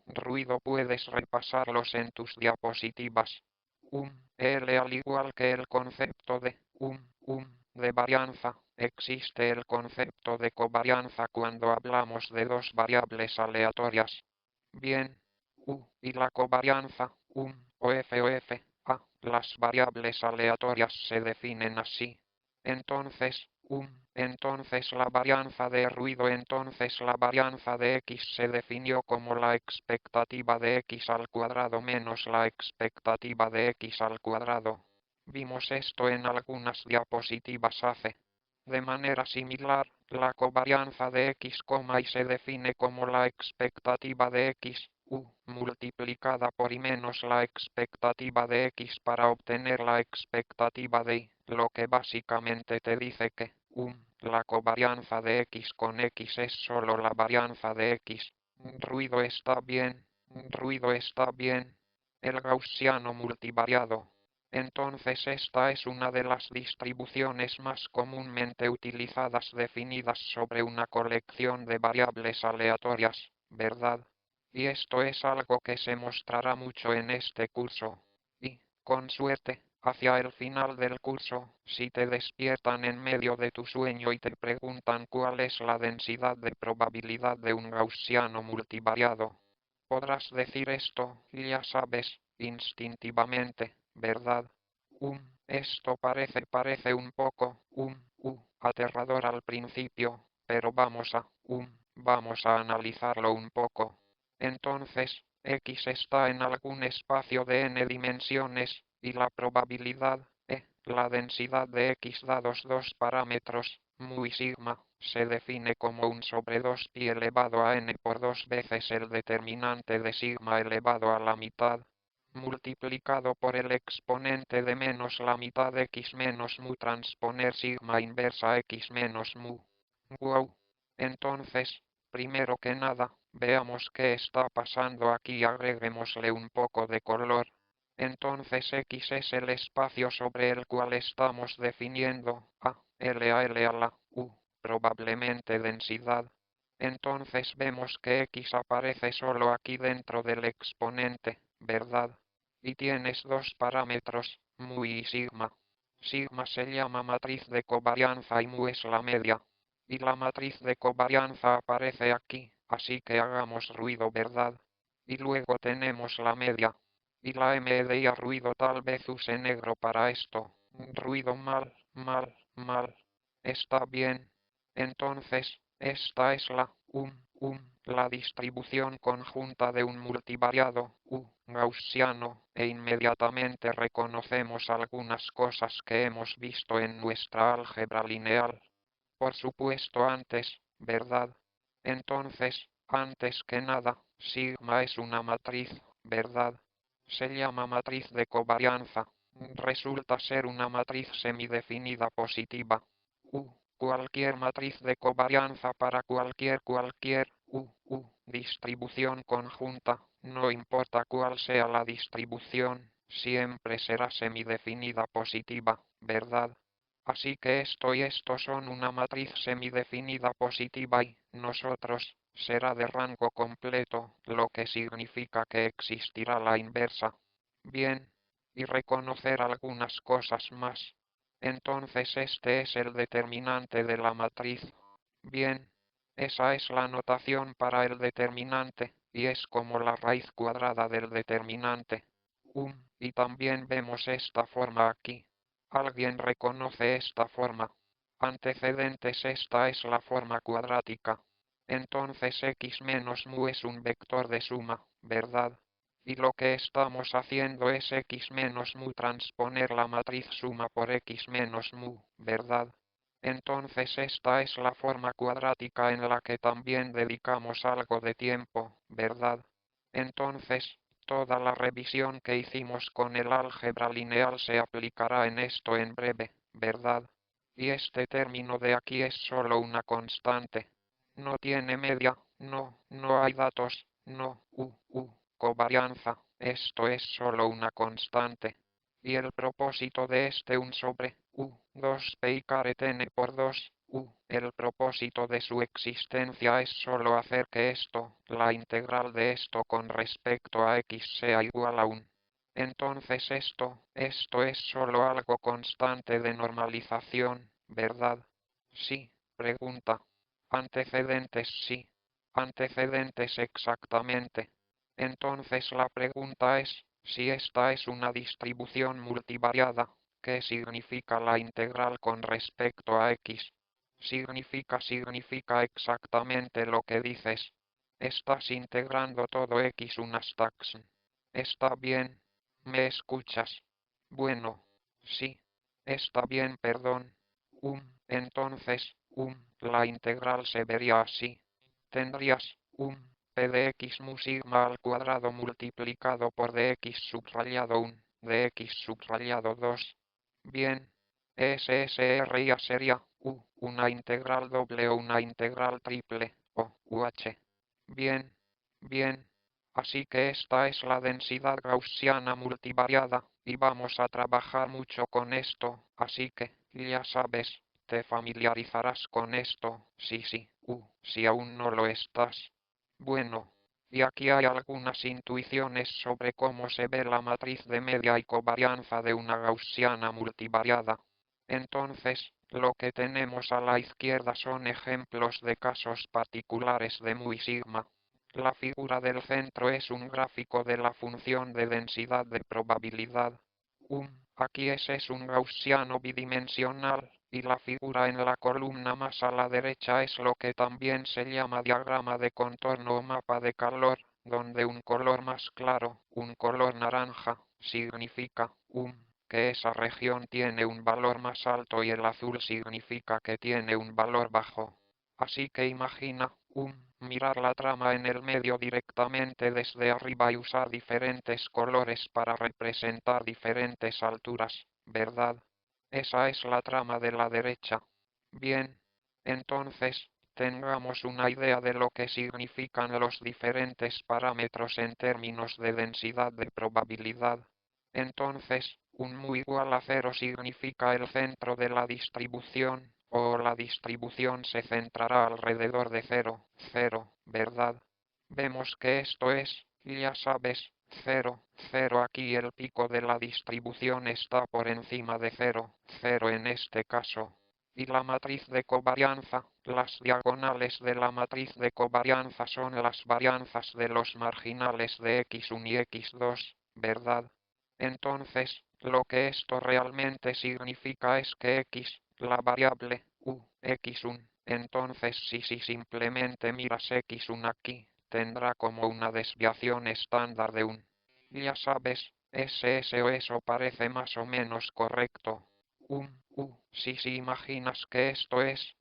Ruido, puedes repasarlos en tus diapositivas. L al igual que el concepto de de varianza, existe el concepto de covarianza cuando hablamos de dos variables aleatorias. Bien, y la covarianza, o f, las variables aleatorias se definen así. Entonces la varianza de ruido, entonces la varianza de x se definió como la expectativa de x al cuadrado menos la expectativa de x al cuadrado. Vimos esto en algunas diapositivas hace. De manera similar, la covarianza de x, y se define como la expectativa de x, multiplicada por y menos la expectativa de x para obtener la expectativa de y, lo que básicamente te dice que, la covarianza de x con x es solo la varianza de x. Ruido, está bien. Ruido, está bien. El gaussiano multivariado. Entonces esta es una de las distribuciones más comúnmente utilizadas definidas sobre una colección de variables aleatorias, ¿verdad? Y esto es algo que se mostrará mucho en este curso. Y, con suerte, hacia el final del curso, si te despiertan en medio de tu sueño y te preguntan cuál es la densidad de probabilidad de un gaussiano multivariado, podrás decir esto, ya sabes, instintivamente, ¿verdad? Esto parece un poco, aterrador al principio, pero vamos a analizarlo un poco. Entonces, x está en algún espacio de n dimensiones, y la probabilidad, la densidad de x dados dos parámetros, mu y sigma, se define como 1 sobre 2 pi elevado a n por 2 veces el determinante de sigma elevado a la mitad, multiplicado por el exponente de menos la mitad x menos mu transponer sigma inversa x menos mu. Wow. Entonces, primero que nada, veamos qué está pasando aquí y agreguémosle un poco de color. Entonces x es el espacio sobre el cual estamos definiendo L a la probablemente densidad. Entonces vemos que x aparece solo aquí dentro del exponente, ¿verdad? Y tienes dos parámetros, mu y sigma. Sigma se llama matriz de covarianza y mu es la media. Y la matriz de covarianza aparece aquí, así que hagamos ruido, ¿verdad? Y luego tenemos la media. Y la M de a ruido, tal vez use negro para esto. Ruido, mal. Está bien. Entonces, esta es la la distribución conjunta de un multivariado gaussiano, e inmediatamente reconocemos algunas cosas que hemos visto en nuestra álgebra lineal. Por supuesto antes, ¿verdad? Entonces, antes que nada, sigma es una matriz, ¿verdad? Se llama matriz de covarianza. Resulta ser una matriz semidefinida positiva. Cualquier matriz de covarianza para cualquier distribución conjunta, no importa cuál sea la distribución, siempre será semidefinida positiva, ¿verdad? Así que esto y esto son una matriz semidefinida positiva y nosotros será de rango completo, lo que significa que existirá la inversa. Bien, y reconocer algunas cosas más. Entonces este es el determinante de la matriz. Bien, esa es la notación para el determinante, y es como la raíz cuadrada del determinante. Y también vemos esta forma aquí. ¿Alguien reconoce esta forma? Antecedentes, esta es la forma cuadrática. Entonces x menos mu es un vector de suma, ¿verdad? Y lo que estamos haciendo es x menos mu transponer la matriz suma por x menos mu, ¿verdad? Entonces esta es la forma cuadrática en la que también dedicamos algo de tiempo, ¿verdad? Entonces, toda la revisión que hicimos con el álgebra lineal se aplicará en esto en breve, ¿verdad? Y este término de aquí es solo una constante. No tiene media, no hay datos, no, covarianza, esto es solo una constante. Y el propósito de este 1 sobre 2 pi caret n por 2, el propósito de su existencia es solo hacer que esto, la integral de esto con respecto a x sea igual a 1. Entonces esto es solo algo constante de normalización, ¿verdad? Sí, pregunta. Antecedentes sí. Antecedentes exactamente. Entonces la pregunta es, si esta es una distribución multivariada, ¿qué significa la integral con respecto a x? Significa exactamente lo que dices. Estás integrando todo x unas tax. Está bien. ¿Me escuchas? Bueno. Sí. Está bien, perdón. Entonces, la integral se vería así. Tendrías p de x mu sigma al cuadrado multiplicado por dx subrayado 1, dx subrayado 2. Bien, SSRIA sería una integral doble o una integral triple, o UH. Bien, bien. Así que esta es la densidad gaussiana multivariada, y vamos a trabajar mucho con esto, así que, ya sabes, te familiarizarás con esto, sí, si aún no lo estás. Bueno, y aquí hay algunas intuiciones sobre cómo se ve la matriz de media y covarianza de una gaussiana multivariada. Entonces, lo que tenemos a la izquierda son ejemplos de casos particulares de mu y sigma. La figura del centro es un gráfico de la función de densidad de probabilidad. Aquí ese es un gaussiano bidimensional, y la figura en la columna más a la derecha es lo que también se llama diagrama de contorno o mapa de calor, donde un color más claro, un color naranja, significa que esa región tiene un valor más alto y el azul significa que tiene un valor bajo. Así que imagina, mirar la trama en el medio directamente desde arriba y usar diferentes colores para representar diferentes alturas, ¿verdad? Esa es la trama de la derecha. Bien, entonces, tengamos una idea de lo que significan los diferentes parámetros en términos de densidad de probabilidad. Entonces, un mu igual a 0 significa el centro de la distribución, o la distribución se centrará alrededor de 0, ¿verdad? Vemos que esto es, ya sabes, 0 aquí el pico de la distribución está por encima de 0 en este caso. Y la matriz de covarianza, las diagonales de la matriz de covarianza son las varianzas de los marginales de x1 y x2, ¿verdad? Entonces, lo que esto realmente significa es que x, la variable x1, entonces si simplemente miras x1 aquí, tendrá como una desviación estándar de 1. Ya sabes, eso o eso parece más o menos correcto. Si imaginas que esto es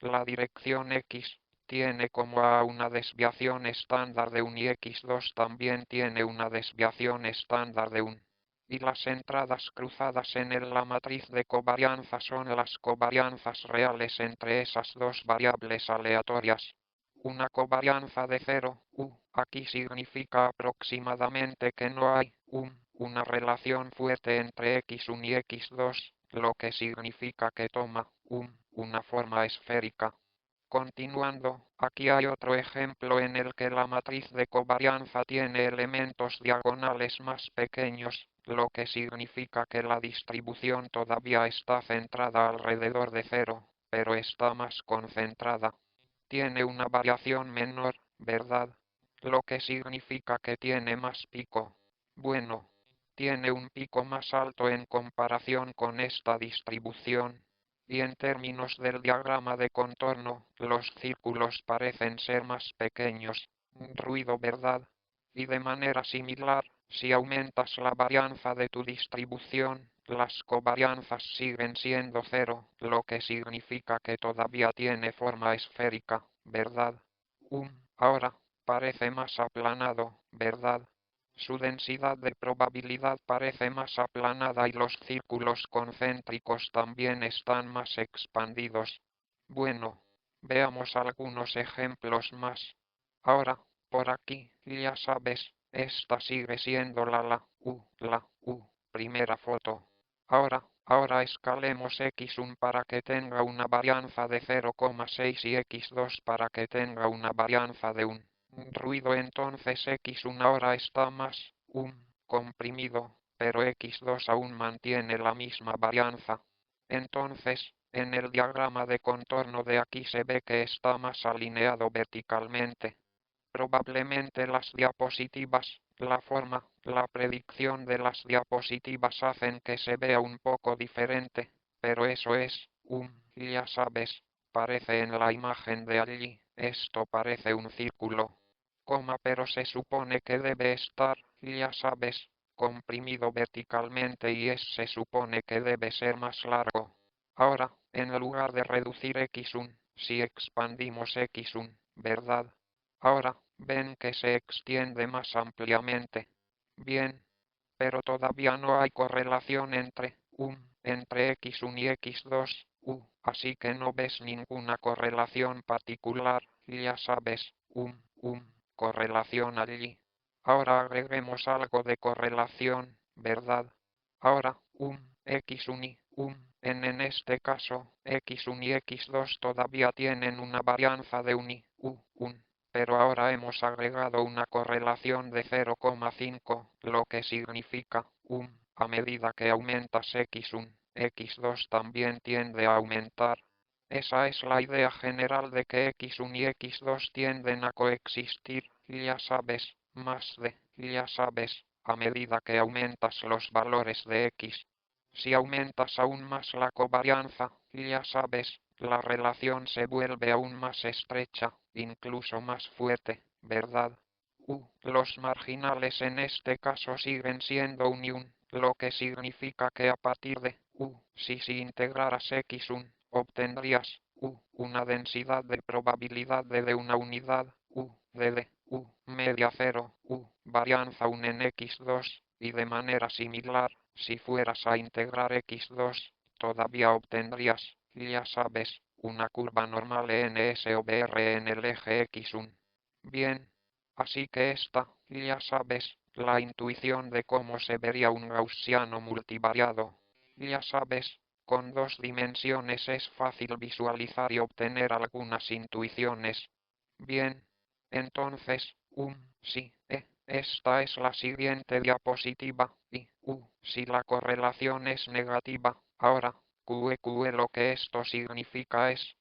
la dirección x, tiene como A una desviación estándar de 1 y x2 también tiene una desviación estándar de 1. Y las entradas cruzadas en la matriz de covarianza son las covarianzas reales entre esas dos variables aleatorias. Una covarianza de 0, U, aquí significa aproximadamente que no hay una relación fuerte entre x1 y x2, lo que significa que toma una forma esférica. Continuando, aquí hay otro ejemplo en el que la matriz de covarianza tiene elementos diagonales más pequeños, lo que significa que la distribución todavía está centrada alrededor de 0, pero está más concentrada. Tiene una variación menor, ¿verdad? Lo que significa que tiene más pico. Bueno, tiene un pico más alto en comparación con esta distribución. Y en términos del diagrama de contorno, los círculos parecen ser más pequeños. Ruido, ¿verdad? Y de manera similar, si aumentas la varianza de tu distribución, las covarianzas siguen siendo 0, lo que significa que todavía tiene forma esférica, ¿verdad? Ahora, parece más aplanado, ¿verdad? Su densidad de probabilidad parece más aplanada y los círculos concéntricos también están más expandidos. Bueno, veamos algunos ejemplos más. Ahora, por aquí, ya sabes, esta sigue siendo la primera foto. Ahora escalemos x1 para que tenga una varianza de 0,6 y x2 para que tenga una varianza de 1. Ruido, entonces x1 ahora está más comprimido, pero x2 aún mantiene la misma varianza. Entonces, en el diagrama de contorno de aquí se ve que está más alineado verticalmente. Probablemente las diapositivas, la forma, la predicción de las diapositivas hacen que se vea un poco diferente, pero eso es, ya sabes, parece en la imagen de allí, esto parece un círculo, pero se supone que debe estar, ya sabes, comprimido verticalmente y se supone que debe ser más largo. Ahora, en lugar de reducir x1, si expandimos x1, ¿verdad? Ahora, ven que se extiende más ampliamente. Bien, pero todavía no hay correlación entre x1 y x2, así que no ves ninguna correlación particular, ya sabes, correlación allí. Ahora agreguemos algo de correlación, ¿verdad? Ahora, x1 y en este caso, x1 y x2 todavía tienen una varianza de 1 y 1. Pero ahora hemos agregado una correlación de 0,5, lo que significa, a medida que aumentas x1, x2 también tiende a aumentar. Esa es la idea general de que x1 y x2 tienden a coexistir, ya sabes, ya sabes, a medida que aumentas los valores de x. Si aumentas aún más la covarianza, ya sabes, la relación se vuelve aún más estrecha, incluso más fuerte, ¿verdad? Los marginales en este caso siguen siendo 1 y 1, lo que significa que a partir de si integraras x1, obtendrías una densidad de probabilidad de una unidad de media 0, varianza 1 en x2, y de manera similar, si fueras a integrar x2, todavía obtendrías, ya sabes, una curva normal ns o br en el eje x1. Bien, así que esta, ya sabes, la intuición de cómo se vería un gaussiano multivariado. Ya sabes, con dos dimensiones es fácil visualizar y obtener algunas intuiciones. Bien, entonces, sí, esta es la siguiente diapositiva, y, si la correlación es negativa, ahora, QE lo que esto significa es,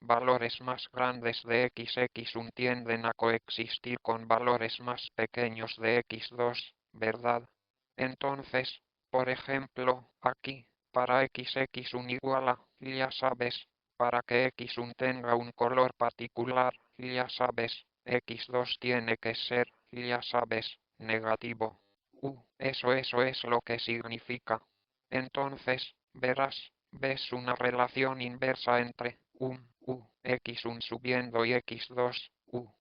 valores más grandes de x1 tienden a coexistir con valores más pequeños de x2, ¿verdad? Entonces, por ejemplo, aquí, para x1 igual a, ya sabes, para que x1 tenga un color particular, ya sabes, x2 tiene que ser, ya sabes, negativo. Eso es lo que significa. Entonces, ves una relación inversa entre x1 subiendo y x2,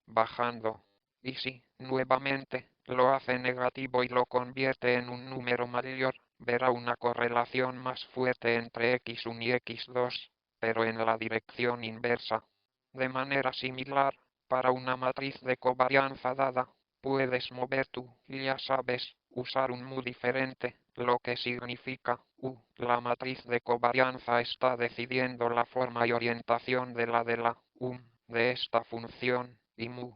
bajando. Y si, nuevamente, lo hace negativo y lo convierte en un número mayor, verá una correlación más fuerte entre x1 y x2, pero en la dirección inversa. De manera similar, para una matriz de covarianza dada, puedes mover ya sabes, usar un mu diferente, lo que significa, la matriz de covarianza está decidiendo la forma y orientación de la de esta función, y mu,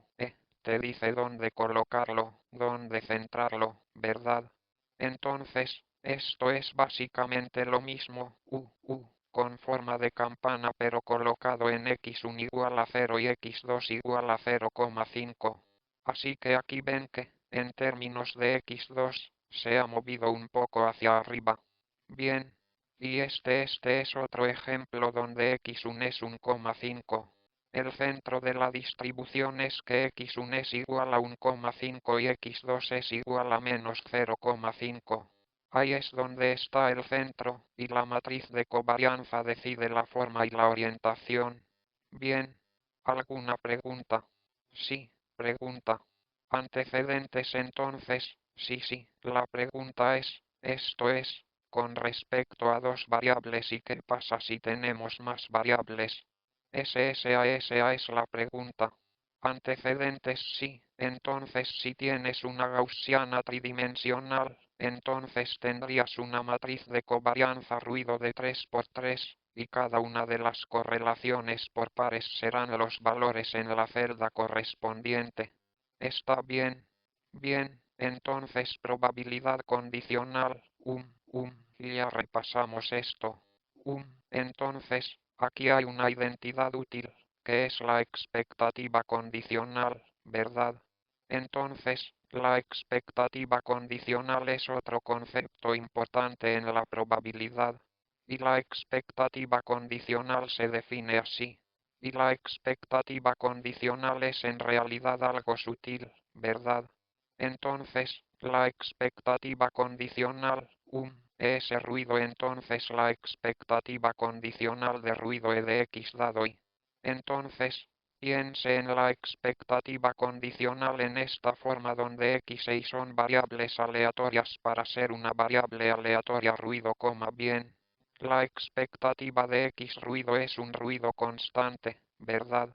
te dice dónde colocarlo, dónde centrarlo, ¿verdad? Entonces, esto es básicamente lo mismo, con forma de campana pero colocado en x1 igual a 0 y x2 igual a 0,5. Así que aquí ven que, en términos de x2, se ha movido un poco hacia arriba. Bien, y este es otro ejemplo donde x1 es 1,5. El centro de la distribución es que x1 es igual a 1,5 y x2 es igual a menos 0,5. Ahí es donde está el centro, y la matriz de covarianza decide la forma y la orientación. Bien, ¿alguna pregunta? Sí, pregunta. Antecedentes entonces, sí, la pregunta es, esto es, con respecto a dos variables y qué pasa si tenemos más variables. Esa es la pregunta. Antecedentes sí, entonces si tienes una gaussiana tridimensional, entonces tendrías una matriz de covarianza ruido de 3 por 3, y cada una de las correlaciones por pares serán los valores en la celda correspondiente. ¿Está bien? Bien, entonces probabilidad condicional, ya repasamos esto. Entonces, aquí hay una identidad útil, que es la expectativa condicional, ¿verdad? Entonces, la expectativa condicional es otro concepto importante en la probabilidad, y la expectativa condicional se define así. Y la expectativa condicional es en realidad algo sutil, ¿verdad? Entonces, la expectativa condicional, ese ruido entonces la expectativa condicional de ruido E de X dado Y. Entonces, piense en la expectativa condicional en esta forma donde X y son variables aleatorias para ser una variable aleatoria ruido, bien. La expectativa de X ruido es un ruido constante, ¿verdad?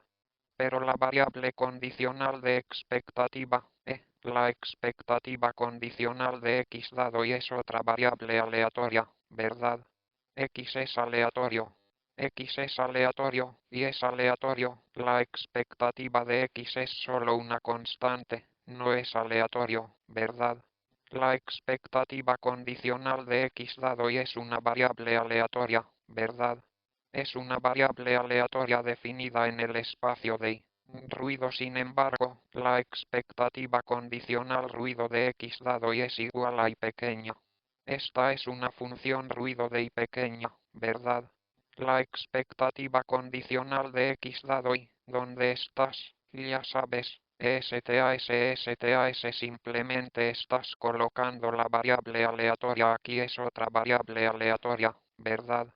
Pero la variable condicional de expectativa, la expectativa condicional de X dado Y es otra variable aleatoria, ¿verdad? X es aleatorio. X es aleatorio, y es aleatorio, la expectativa de X es solo una constante, no es aleatorio, ¿verdad? La expectativa condicional de X dado Y es una variable aleatoria, ¿verdad? Es una variable aleatoria definida en el espacio de ruido. Sin embargo, la expectativa condicional ruido de X dado Y es igual a Y pequeño. Esta es una función ruido de Y pequeño, ¿verdad? La expectativa condicional de X dado Y, ¿dónde estás? Ya sabes, STAS simplemente estás colocando la variable aleatoria aquí, es otra variable aleatoria, ¿verdad?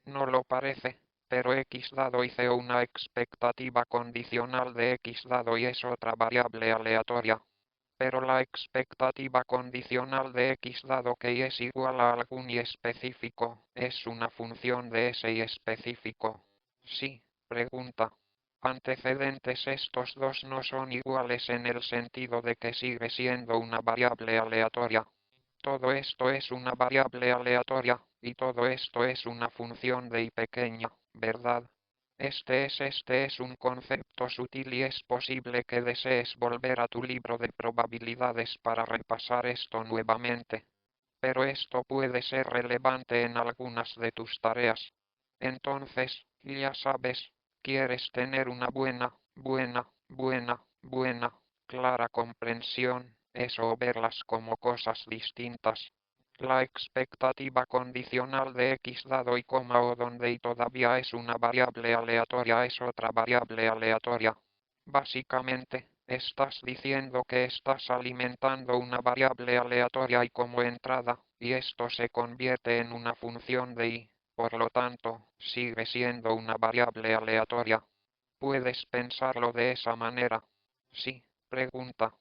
No lo parece, pero X dado Y o una expectativa condicional de X dado Y es otra variable aleatoria. Pero la expectativa condicional de X dado que Y es igual a algún Y específico, es una función de ese Y específico. Sí, pregunta. Antecedentes, estos dos no son iguales en el sentido de que sigue siendo una variable aleatoria. Todo esto es una variable aleatoria, y todo esto es una función de Y pequeño, ¿verdad? Este es un concepto sutil y es posible que desees volver a tu libro de probabilidades para repasar esto nuevamente. Pero esto puede ser relevante en algunas de tus tareas. Entonces, ya sabes, quieres tener una buena, clara comprensión, eso o verlas como cosas distintas. La expectativa condicional de X dado Y, o donde Y todavía es una variable aleatoria es otra variable aleatoria. Básicamente, estás diciendo que estás alimentando una variable aleatoria Y como entrada, y esto se convierte en una función de Y. Por lo tanto, sigue siendo una variable aleatoria. puedes pensarlo de esa manera. Sí, pregunta.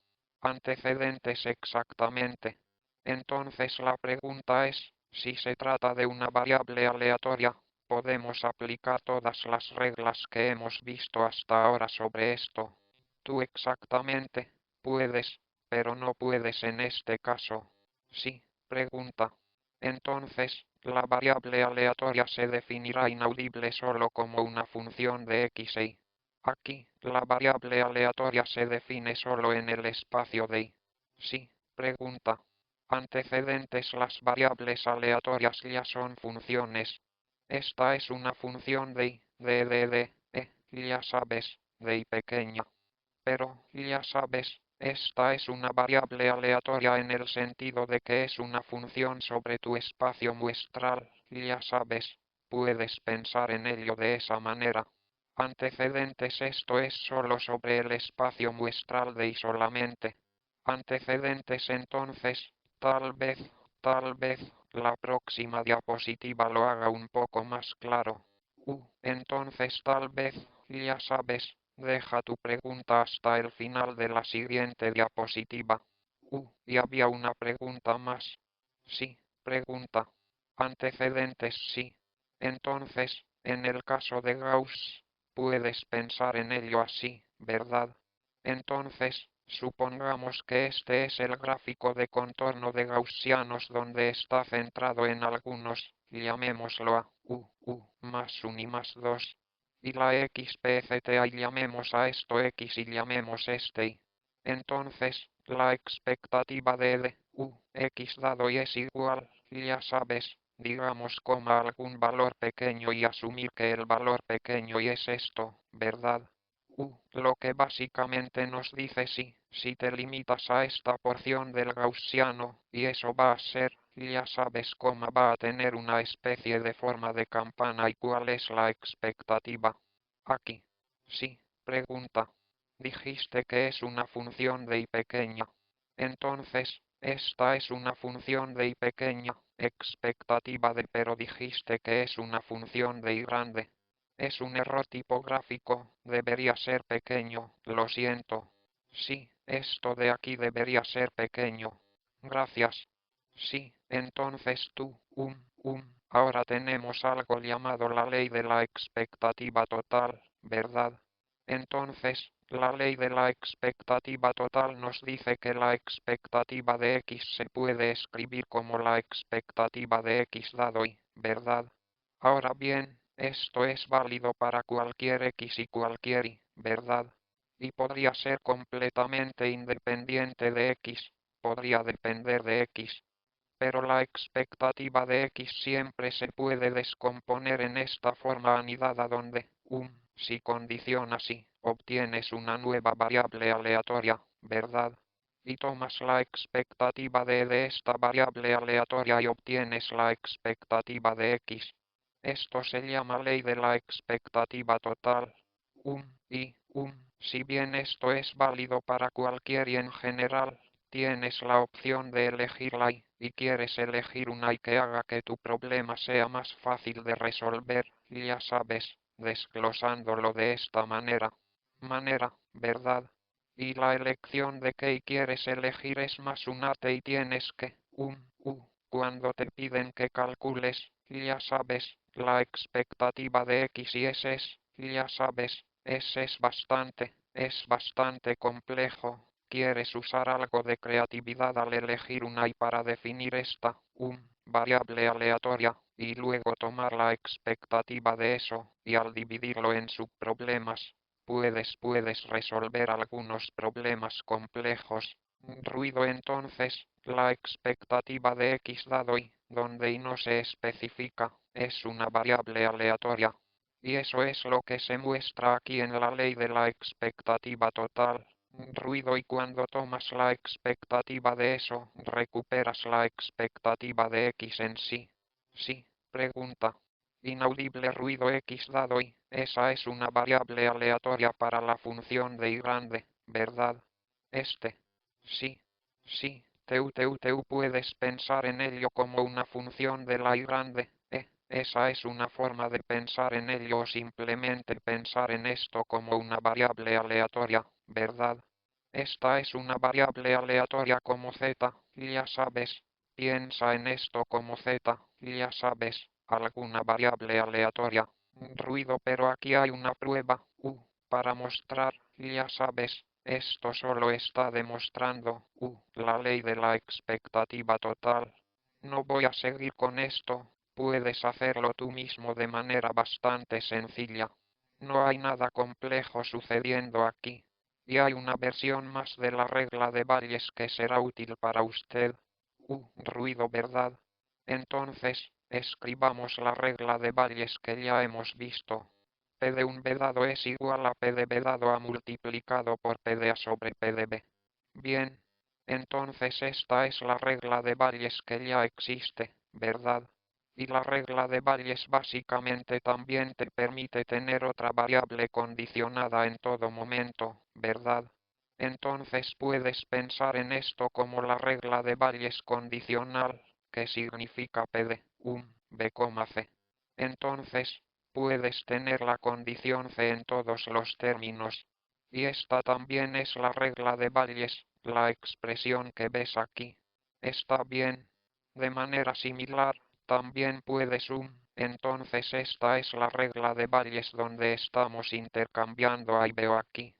Antecedentes exactamente. Entonces la pregunta es, si se trata de una variable aleatoria, podemos aplicar todas las reglas que hemos visto hasta ahora sobre esto. Tú exactamente, puedes, pero no puedes en este caso. Sí, pregunta. Entonces, la variable aleatoria se definirá inaudible solo como una función de x e y. Aquí, la variable aleatoria se define solo en el espacio de y. Sí, pregunta. Antecedentes. Las variables aleatorias ya son funciones. Esta es una función de y, ya sabes, de y pequeña. Pero, ya sabes, esta es una variable aleatoria en el sentido de que es una función sobre tu espacio muestral, ya sabes, puedes pensar en ello de esa manera. Antecedentes. Esto es solo sobre el espacio muestral de y solamente. Antecedentes. Entonces, tal vez, la próxima diapositiva lo haga un poco más claro. Entonces tal vez, ya sabes, deja tu pregunta hasta el final de la siguiente diapositiva. Y había una pregunta más. Sí, pregunta. Antecedentes. Sí. Entonces, en el caso de Gauss, puedes pensar en ello así, ¿verdad? Entonces, supongamos que este es el gráfico de contorno de gaussianos donde está centrado en algunos, llamémoslo a más 1 y más 2. Y la x, p, etc. y llamemos a esto x y llamemos este y. Entonces, la expectativa de x dado y es igual, ya sabes, digamos algún valor pequeño y asumir que el valor pequeño y es esto, ¿verdad? Lo que básicamente nos dice si te limitas a esta porción del gaussiano, y eso va a ser, ya sabes cómo va a tener una especie de forma de campana y cuál es la expectativa. Aquí. Sí, pregunta. Dijiste que es una función de y pequeña. Entonces, esta es una función de y pequeña, expectativa de, pero dijiste que es una función de y grande. Es un error tipográfico, debería ser pequeño, lo siento. Sí, esto de aquí debería ser pequeño. Gracias. Sí, entonces tú, ahora tenemos algo llamado la ley de la expectativa total, ¿verdad? Entonces, la ley de la expectativa total nos dice que la expectativa de x se puede escribir como la expectativa de x dado y, ¿verdad? Ahora bien, esto es válido para cualquier x y cualquier y, ¿verdad? Y podría ser completamente independiente de x, podría depender de x. Pero la expectativa de x siempre se puede descomponer en esta forma anidada donde, si condicionas y, obtienes una nueva variable aleatoria, ¿verdad? Y tomas la expectativa de esta variable aleatoria y obtienes la expectativa de x. Esto se llama ley de la expectativa total. Si bien esto es válido para cualquier y en general, tienes la opción de elegir la y quieres elegir una y que haga que tu problema sea más fácil de resolver, ya sabes, desglosándolo de esta manera, ¿verdad? Y la elección de qué quieres elegir es más un ate y tienes que, cuando te piden que calcules, ya sabes, la expectativa de x y s es, ya sabes, es bastante complejo. Quieres usar algo de creatividad al elegir una y para definir esta, variable aleatoria, y luego tomar la expectativa de eso, y al dividirlo en subproblemas, puedes resolver algunos problemas complejos. Ruido. Entonces, la expectativa de x dado y, donde y no se especifica, es una variable aleatoria. Y eso es lo que se muestra aquí en la ley de la expectativa total. Ruido. Y cuando tomas la expectativa de eso, recuperas la expectativa de x en sí. Sí, pregunta. Inaudible. Ruido. X dado y, esa es una variable aleatoria para la función de y grande, ¿verdad? Sí, teu puedes pensar en ello como una función de la y grande, Esa es una forma de pensar en ello o simplemente pensar en esto como una variable aleatoria, ¿verdad? Esta es una variable aleatoria como z, ya sabes. Piensa en esto como z, ya sabes, alguna variable aleatoria. Ruido, pero aquí hay una prueba, para mostrar, ya sabes. Esto solo está demostrando, la ley de la expectativa total. No voy a seguir con esto. Puedes hacerlo tú mismo de manera bastante sencilla. No hay nada complejo sucediendo aquí. Y hay una versión más de la regla de Bayes que será útil para usted. Ruido, ¿verdad? Entonces, escribamos la regla de Bayes que ya hemos visto. P de un B dado es igual a P de B dado A multiplicado por P de A sobre P de B. Bien. Entonces esta es la regla de Bayes que ya existe, ¿verdad? Y la regla de Bayes básicamente también te permite tener otra variable condicionada en todo momento, ¿verdad? Entonces puedes pensar en esto como la regla de Bayes condicional, que significa P de B, C. Entonces, puedes tener la condición C en todos los términos. Y esta también es la regla de Bayes, la expresión que ves aquí. Está bien. De manera similar, también puedes entonces esta es la regla de Bayes donde estamos intercambiando A y B aquí.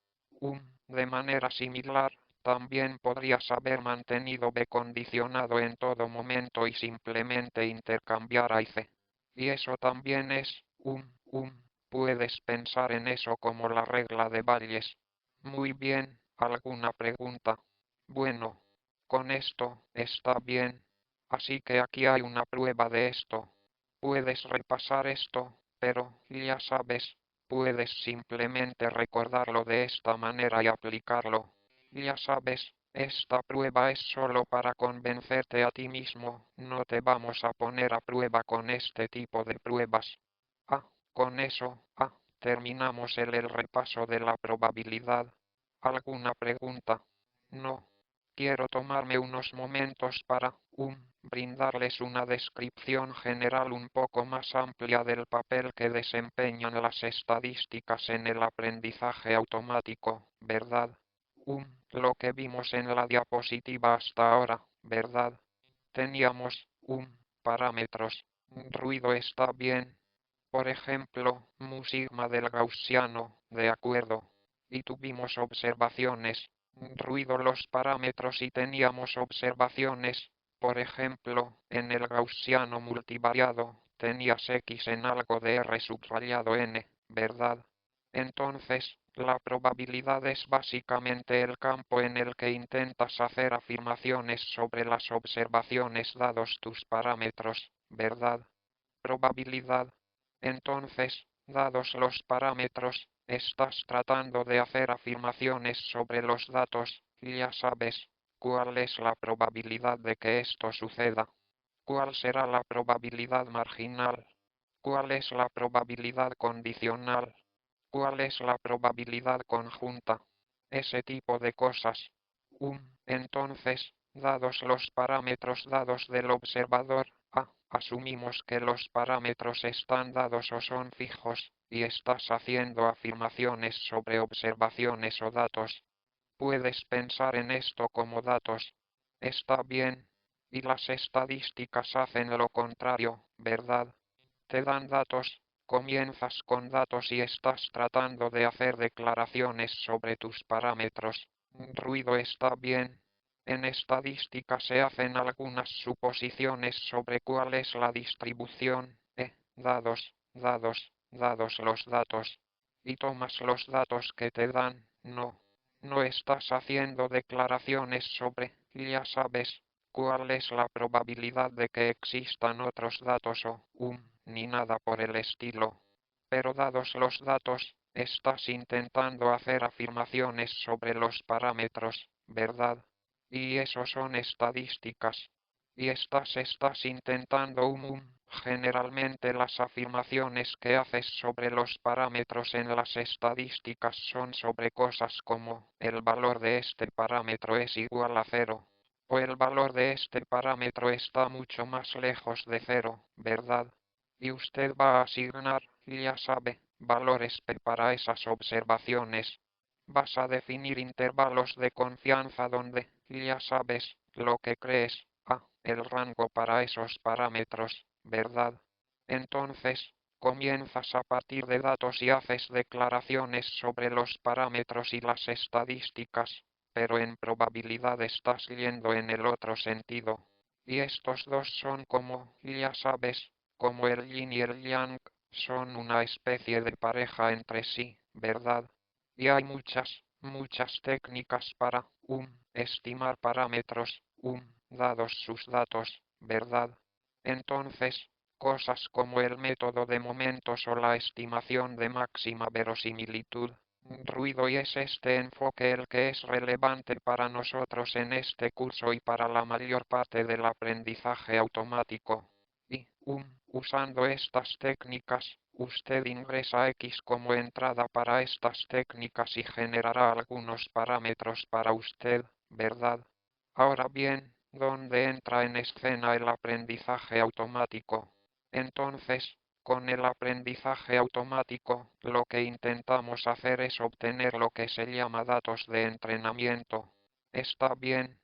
De manera similar, también podrías haber mantenido B condicionado en todo momento y simplemente intercambiar A y C. Y eso también es, puedes pensar en eso como la regla de Bayes. Muy bien, ¿alguna pregunta? Bueno, con esto, está bien. Así que aquí hay una prueba de esto. Puedes repasar esto, pero, ya sabes, puedes simplemente recordarlo de esta manera y aplicarlo. Ya sabes, esta prueba es solo para convencerte a ti mismo, no te vamos a poner a prueba con este tipo de pruebas. Con eso, terminamos el repaso de la probabilidad. ¿Alguna pregunta? No. Quiero tomarme unos momentos para, brindarles una descripción general un poco más amplia del papel que desempeñan las estadísticas en el aprendizaje automático, ¿verdad? Lo que vimos en la diapositiva hasta ahora, ¿verdad? Teníamos, parámetros. Ruido está bien. Por ejemplo, mu sigma del gaussiano, de acuerdo. Y tuvimos observaciones. Ruido los parámetros y teníamos observaciones. Por ejemplo, en el gaussiano multivariado, tenías x en algo de r subrayado n, ¿verdad? Entonces, la probabilidad es básicamente el campo en el que intentas hacer afirmaciones sobre las observaciones dados tus parámetros, ¿verdad? Probabilidad. Entonces, dados los parámetros, estás tratando de hacer afirmaciones sobre los datos, y ya sabes, ¿cuál es la probabilidad de que esto suceda? ¿Cuál será la probabilidad marginal? ¿Cuál es la probabilidad condicional? ¿Cuál es la probabilidad conjunta? Ese tipo de cosas. Entonces, dados los parámetros dados del observador, asumimos que los parámetros están dados o son fijos, y estás haciendo afirmaciones sobre observaciones o datos. Puedes pensar en esto como datos. Está bien. Y las estadísticas hacen lo contrario, ¿verdad? Te dan datos, comienzas con datos y estás tratando de hacer declaraciones sobre tus parámetros. Ruido está bien. En estadística se hacen algunas suposiciones sobre cuál es la distribución, dados, dados los datos. Y tomas los datos que te dan, no estás haciendo declaraciones sobre, ya sabes, cuál es la probabilidad de que existan otros datos o, ni nada por el estilo. Pero dados los datos, estás intentando hacer afirmaciones sobre los parámetros, ¿verdad? Y eso son estadísticas. Y estás intentando generalmente las afirmaciones que haces sobre los parámetros en las estadísticas son sobre cosas como el valor de este parámetro es igual a cero. O el valor de este parámetro está mucho más lejos de cero, ¿verdad? y usted va a asignar, ya sabe, valores P para esas observaciones. Vas a definir intervalos de confianza donde, ya sabes, lo que crees, el rango para esos parámetros, ¿verdad? Entonces, comienzas a partir de datos y haces declaraciones sobre los parámetros y las estadísticas, pero en probabilidad estás yendo en el otro sentido. Y estos dos son como, ya sabes, como el yin y el yang, son una especie de pareja entre sí, ¿verdad? Y hay muchas técnicas para, estimar parámetros, dados sus datos, ¿verdad? Entonces, cosas como el método de momentos o la estimación de máxima verosimilitud, ruido, y es este enfoque el que es relevante para nosotros en este curso y para la mayor parte del aprendizaje automático. Y, usando estas técnicas, usted ingresa X como entrada para estas técnicas y generará algunos parámetros para usted, ¿verdad? Ahora bien, ¿dónde entra en escena el aprendizaje automático? Entonces, con el aprendizaje automático, lo que intentamos hacer es obtener lo que se llama datos de entrenamiento. Está bien.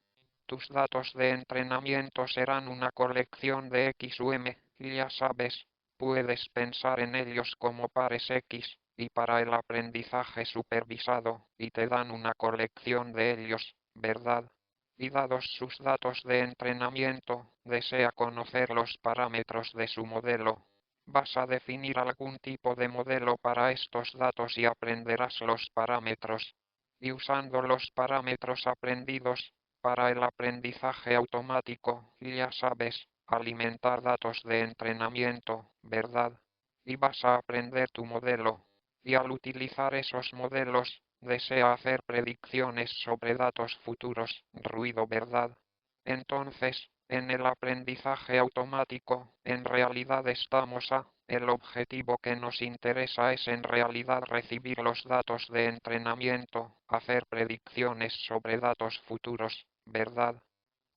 Tus datos de entrenamiento serán una colección de X u M, y ya sabes, puedes pensar en ellos como pares X, y para el aprendizaje supervisado, y te dan una colección de ellos, ¿verdad? Y dados sus datos de entrenamiento, desea conocer los parámetros de su modelo. Vas a definir algún tipo de modelo para estos datos y aprenderás los parámetros. Y usando los parámetros aprendidos, para el aprendizaje automático, ya sabes, alimentar datos de entrenamiento, ¿verdad? Y vas a aprender tu modelo. Y al utilizar esos modelos, desea hacer predicciones sobre datos futuros, ruido, ¿verdad? Entonces, en el aprendizaje automático, en realidad estamos el objetivo que nos interesa es en realidad recibir los datos de entrenamiento, hacer predicciones sobre datos futuros, ¿verdad?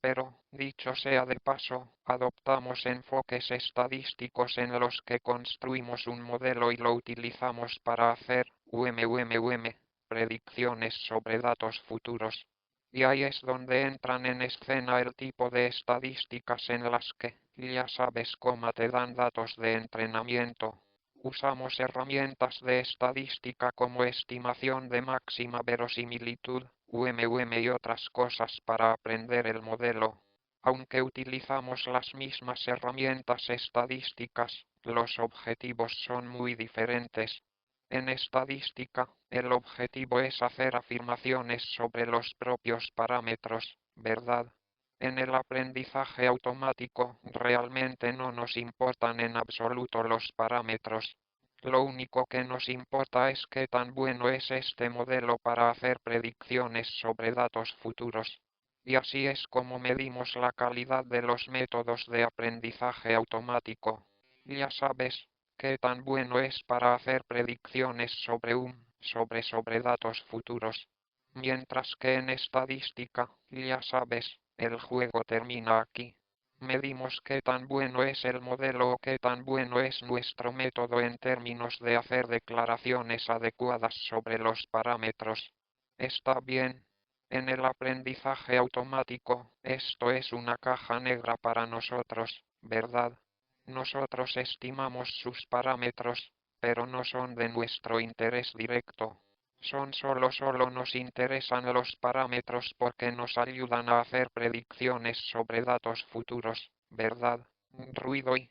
Pero, dicho sea de paso, adoptamos enfoques estadísticos en los que construimos un modelo y lo utilizamos para hacer, predicciones sobre datos futuros. Y ahí es donde entran en escena el tipo de estadísticas en las que, ya sabes cómo te dan datos de entrenamiento. Usamos herramientas de estadística como estimación de máxima verosimilitud, y otras cosas para aprender el modelo. Aunque utilizamos las mismas herramientas estadísticas, los objetivos son muy diferentes. En estadística, el objetivo es hacer afirmaciones sobre los propios parámetros, ¿verdad? En el aprendizaje automático, realmente no nos importan en absoluto los parámetros. Lo único que nos importa es qué tan bueno es este modelo para hacer predicciones sobre datos futuros. Y así es como medimos la calidad de los métodos de aprendizaje automático. Ya sabes, qué tan bueno es para hacer predicciones sobre datos futuros. Mientras que en estadística, ya sabes, el juego termina aquí. Medimos qué tan bueno es el modelo o qué tan bueno es nuestro método en términos de hacer declaraciones adecuadas sobre los parámetros. Está bien. En el aprendizaje automático, esto es una caja negra para nosotros, ¿verdad? Nosotros estimamos sus parámetros, pero no son de nuestro interés directo. Solo nos interesan los parámetros porque nos ayudan a hacer predicciones sobre datos futuros, ¿verdad? Ruido y,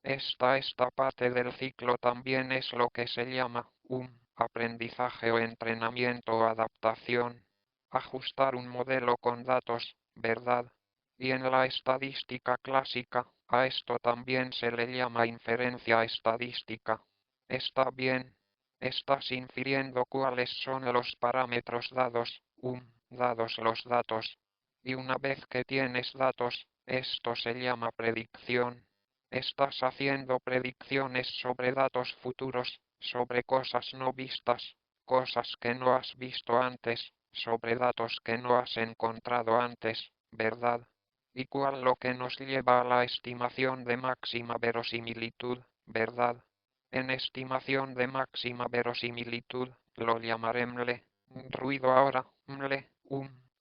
esta parte del ciclo también es lo que se llama, aprendizaje o entrenamiento o adaptación. Ajustar un modelo con datos, ¿verdad? Y en la estadística clásica, a esto también se le llama inferencia estadística. Está bien. Estás infiriendo cuáles son los parámetros dados, dados los datos. Y una vez que tienes datos, esto se llama predicción. Estás haciendo predicciones sobre datos futuros, sobre cosas no vistas, cosas que no has visto antes, sobre datos que no has encontrado antes, ¿verdad? Y cuál lo que nos lleva a la estimación de máxima verosimilitud, ¿verdad? En estimación de máxima verosimilitud, lo llamaré mle. Ruido ahora, mle,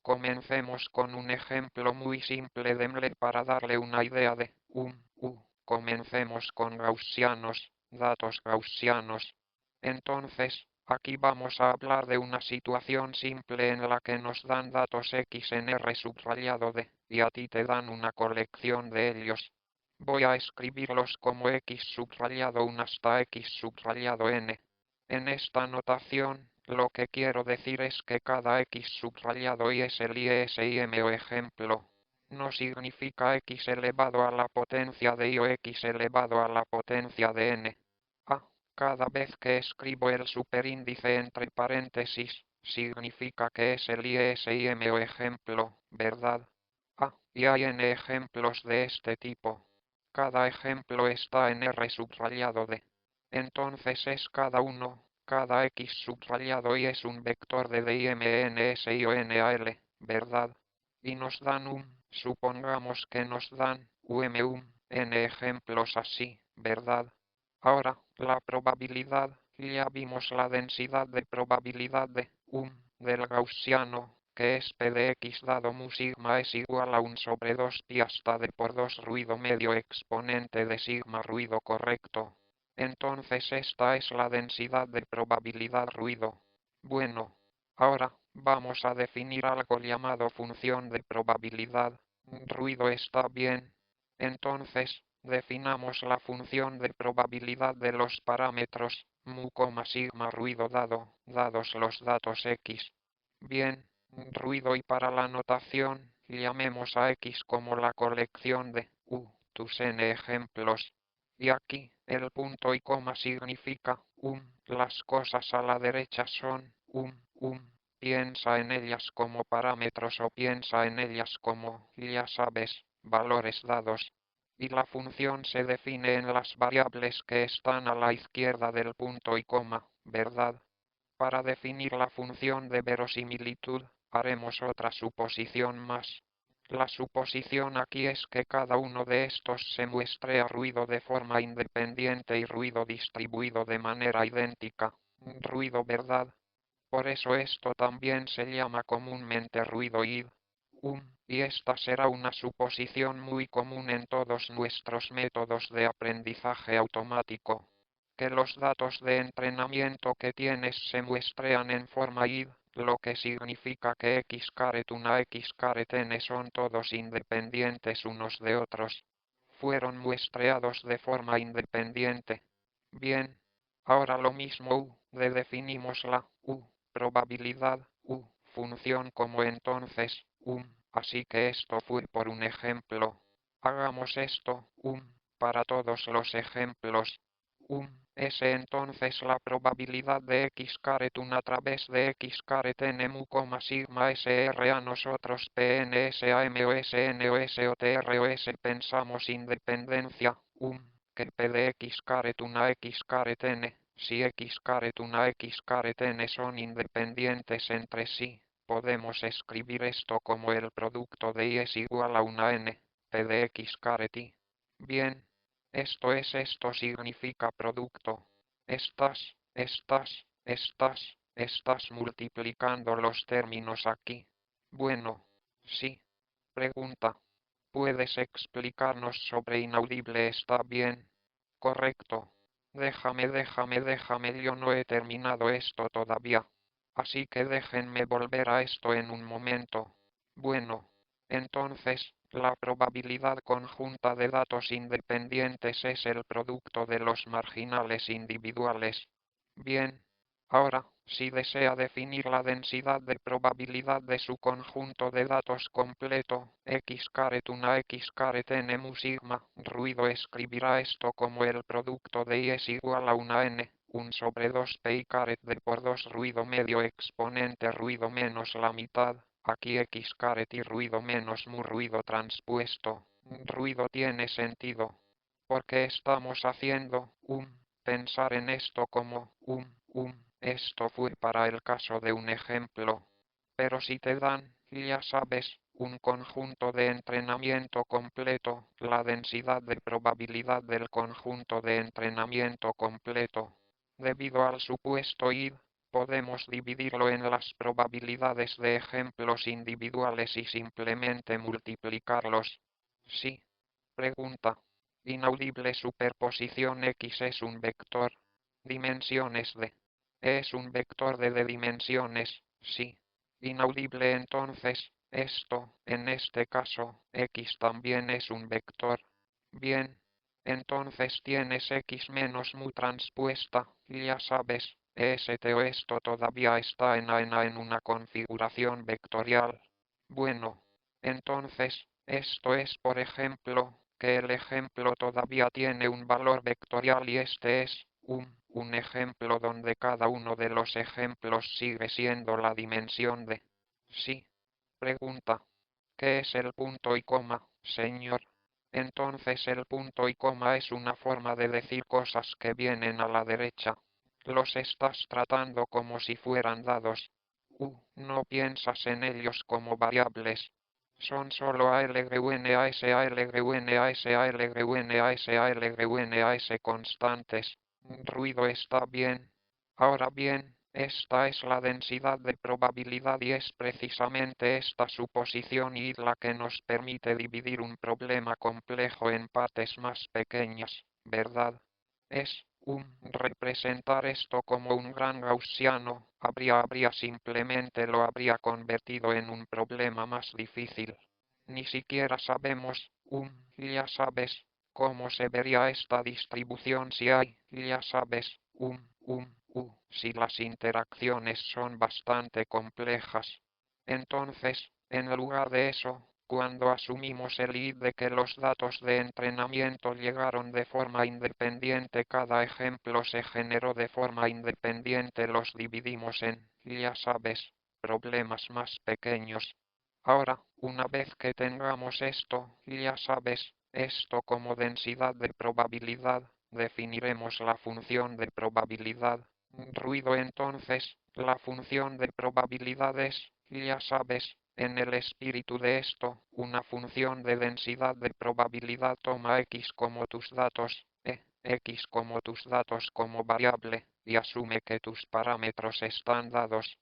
Comencemos con un ejemplo muy simple de mle para darle una idea de Comencemos con gaussianos, datos gaussianos. Entonces, aquí vamos a hablar de una situación simple en la que nos dan datos x en R subrayado d, y a ti te dan una colección de ellos. Voy a escribirlos como x subrayado 1 hasta x subrayado n. En esta notación, lo que quiero decir es que cada x subrayado y es el ISIM o ejemplo. No significa x elevado a la potencia de i o x elevado a la potencia de n. Cada vez que escribo el superíndice entre paréntesis, significa que es el ISIM o ejemplo, ¿verdad? Y hay n ejemplos de este tipo. Cada ejemplo está en R subrayado d. Entonces es cada x subrayado y es un vector de DIMNSI o NAL, ¿verdad? Y nos dan supongamos que nos dan n ejemplos así, ¿verdad? Ahora, la probabilidad, ya vimos la densidad de probabilidad de del gaussiano, que es P de x dado mu sigma es igual a 1 sobre 2 pi hasta d por 2 ruido medio exponente de sigma ruido correcto. Entonces esta es la densidad de probabilidad ruido. Bueno, ahora, vamos a definir algo llamado función de probabilidad. Ruido está bien. Entonces, definamos la función de probabilidad de los parámetros mu, sigma ruido dados los datos x. Bien, ruido y para la notación, llamemos a x como la colección de tus n ejemplos. Y aquí, el punto y coma significa las cosas a la derecha son piensa en ellas como parámetros o piensa en ellas como, ya sabes, valores dados. Y la función se define en las variables que están a la izquierda del punto y coma, ¿verdad? Para definir la función de verosimilitud, haremos otra suposición más. La suposición aquí es que cada uno de estos se muestre a ruido de forma independiente y ruido distribuido de manera idéntica. Ruido, ¿verdad? Por eso esto también se llama comúnmente ruido id. Y esta será una suposición muy común en todos nuestros métodos de aprendizaje automático. Que los datos de entrenamiento que tienes se muestrean en forma id, lo que significa que x caret 1 x caret n son todos independientes unos de otros. Fueron muestreados de forma independiente. Bien, ahora lo mismo definimos la probabilidad función como entonces así que esto fue por un ejemplo. Hagamos esto para todos los ejemplos. Es entonces la probabilidad de x caret 1 a través de x caret n mu, sigma sr a nosotros pnsam o sn o s o tr o s pensamos independencia, que p de x caret 1 x caret n, si x caret 1 x caret n son independientes entre sí, podemos escribir esto como el producto de y es igual a 1 n, p de x caret y. Bien. Esto significa producto. Estás multiplicando los términos aquí. Bueno, sí. Pregunta. ¿Puedes explicarnos sobre inaudible? ¿Está bien? Correcto. Déjame, yo no he terminado esto todavía. Así que déjenme volver a esto en un momento. Bueno, entonces, la probabilidad conjunta de datos independientes es el producto de los marginales individuales. Bien. Ahora, si desea definir la densidad de probabilidad de su conjunto de datos completo, x caret 1 x caret n mu sigma, ruido escribirá esto como el producto de y es igual a 1 n, 1 sobre 2 pi caret d por 2 ruido medio exponente ruido menos la mitad, aquí x caret y ruido menos mu ruido transpuesto. Ruido tiene sentido. Porque estamos haciendo pensar en esto como esto fue para el caso de un ejemplo. Pero si te dan, ya sabes, un conjunto de entrenamiento completo, la densidad de probabilidad del conjunto de entrenamiento completo. Debido al supuesto id, podemos dividirlo en las probabilidades de ejemplos individuales y simplemente multiplicarlos. Sí. Pregunta. Inaudible superposición X es un vector. Dimensiones de. Es un vector de dimensiones, sí. Inaudible entonces, esto, en este caso, X también es un vector. Bien. Entonces tienes X menos mu transpuesta, ya sabes, este o esto todavía está en una configuración vectorial. Bueno. Entonces, esto es por ejemplo, que el ejemplo todavía tiene un valor vectorial y este es un ejemplo donde cada uno de los ejemplos sigue siendo la dimensión de. Sí. Pregunta. ¿Qué es el punto y coma, señor? Entonces el punto y coma es una forma de decir cosas que vienen a la derecha. Los estás tratando como si fueran dados. No piensas en ellos como variables. Son solo ALGUNAS, ALGUNAS, ALGUNAS, ALGUNAS constantes. Ruido está bien. Ahora bien, esta es la densidad de probabilidad y es precisamente esta suposición y la que nos permite dividir un problema complejo en partes más pequeñas, ¿verdad? Es representar esto como un gran gaussiano, habría simplemente lo habría convertido en un problema más difícil. Ni siquiera sabemos, ya sabes, cómo se vería esta distribución si hay, ya sabes, si las interacciones son bastante complejas. Entonces, en lugar de eso, cuando asumimos el id de que los datos de entrenamiento llegaron de forma independiente, cada ejemplo se generó de forma independiente, los dividimos en, ya sabes, problemas más pequeños. Ahora, una vez que tengamos esto, ya sabes, esto como densidad de probabilidad, definiremos la función de probabilidad. Ruido entonces, la función de probabilidad es, ya sabes, en el espíritu de esto, una función de densidad de probabilidad toma X como tus datos, X como tus datos como variable, y asume que tus parámetros están dados.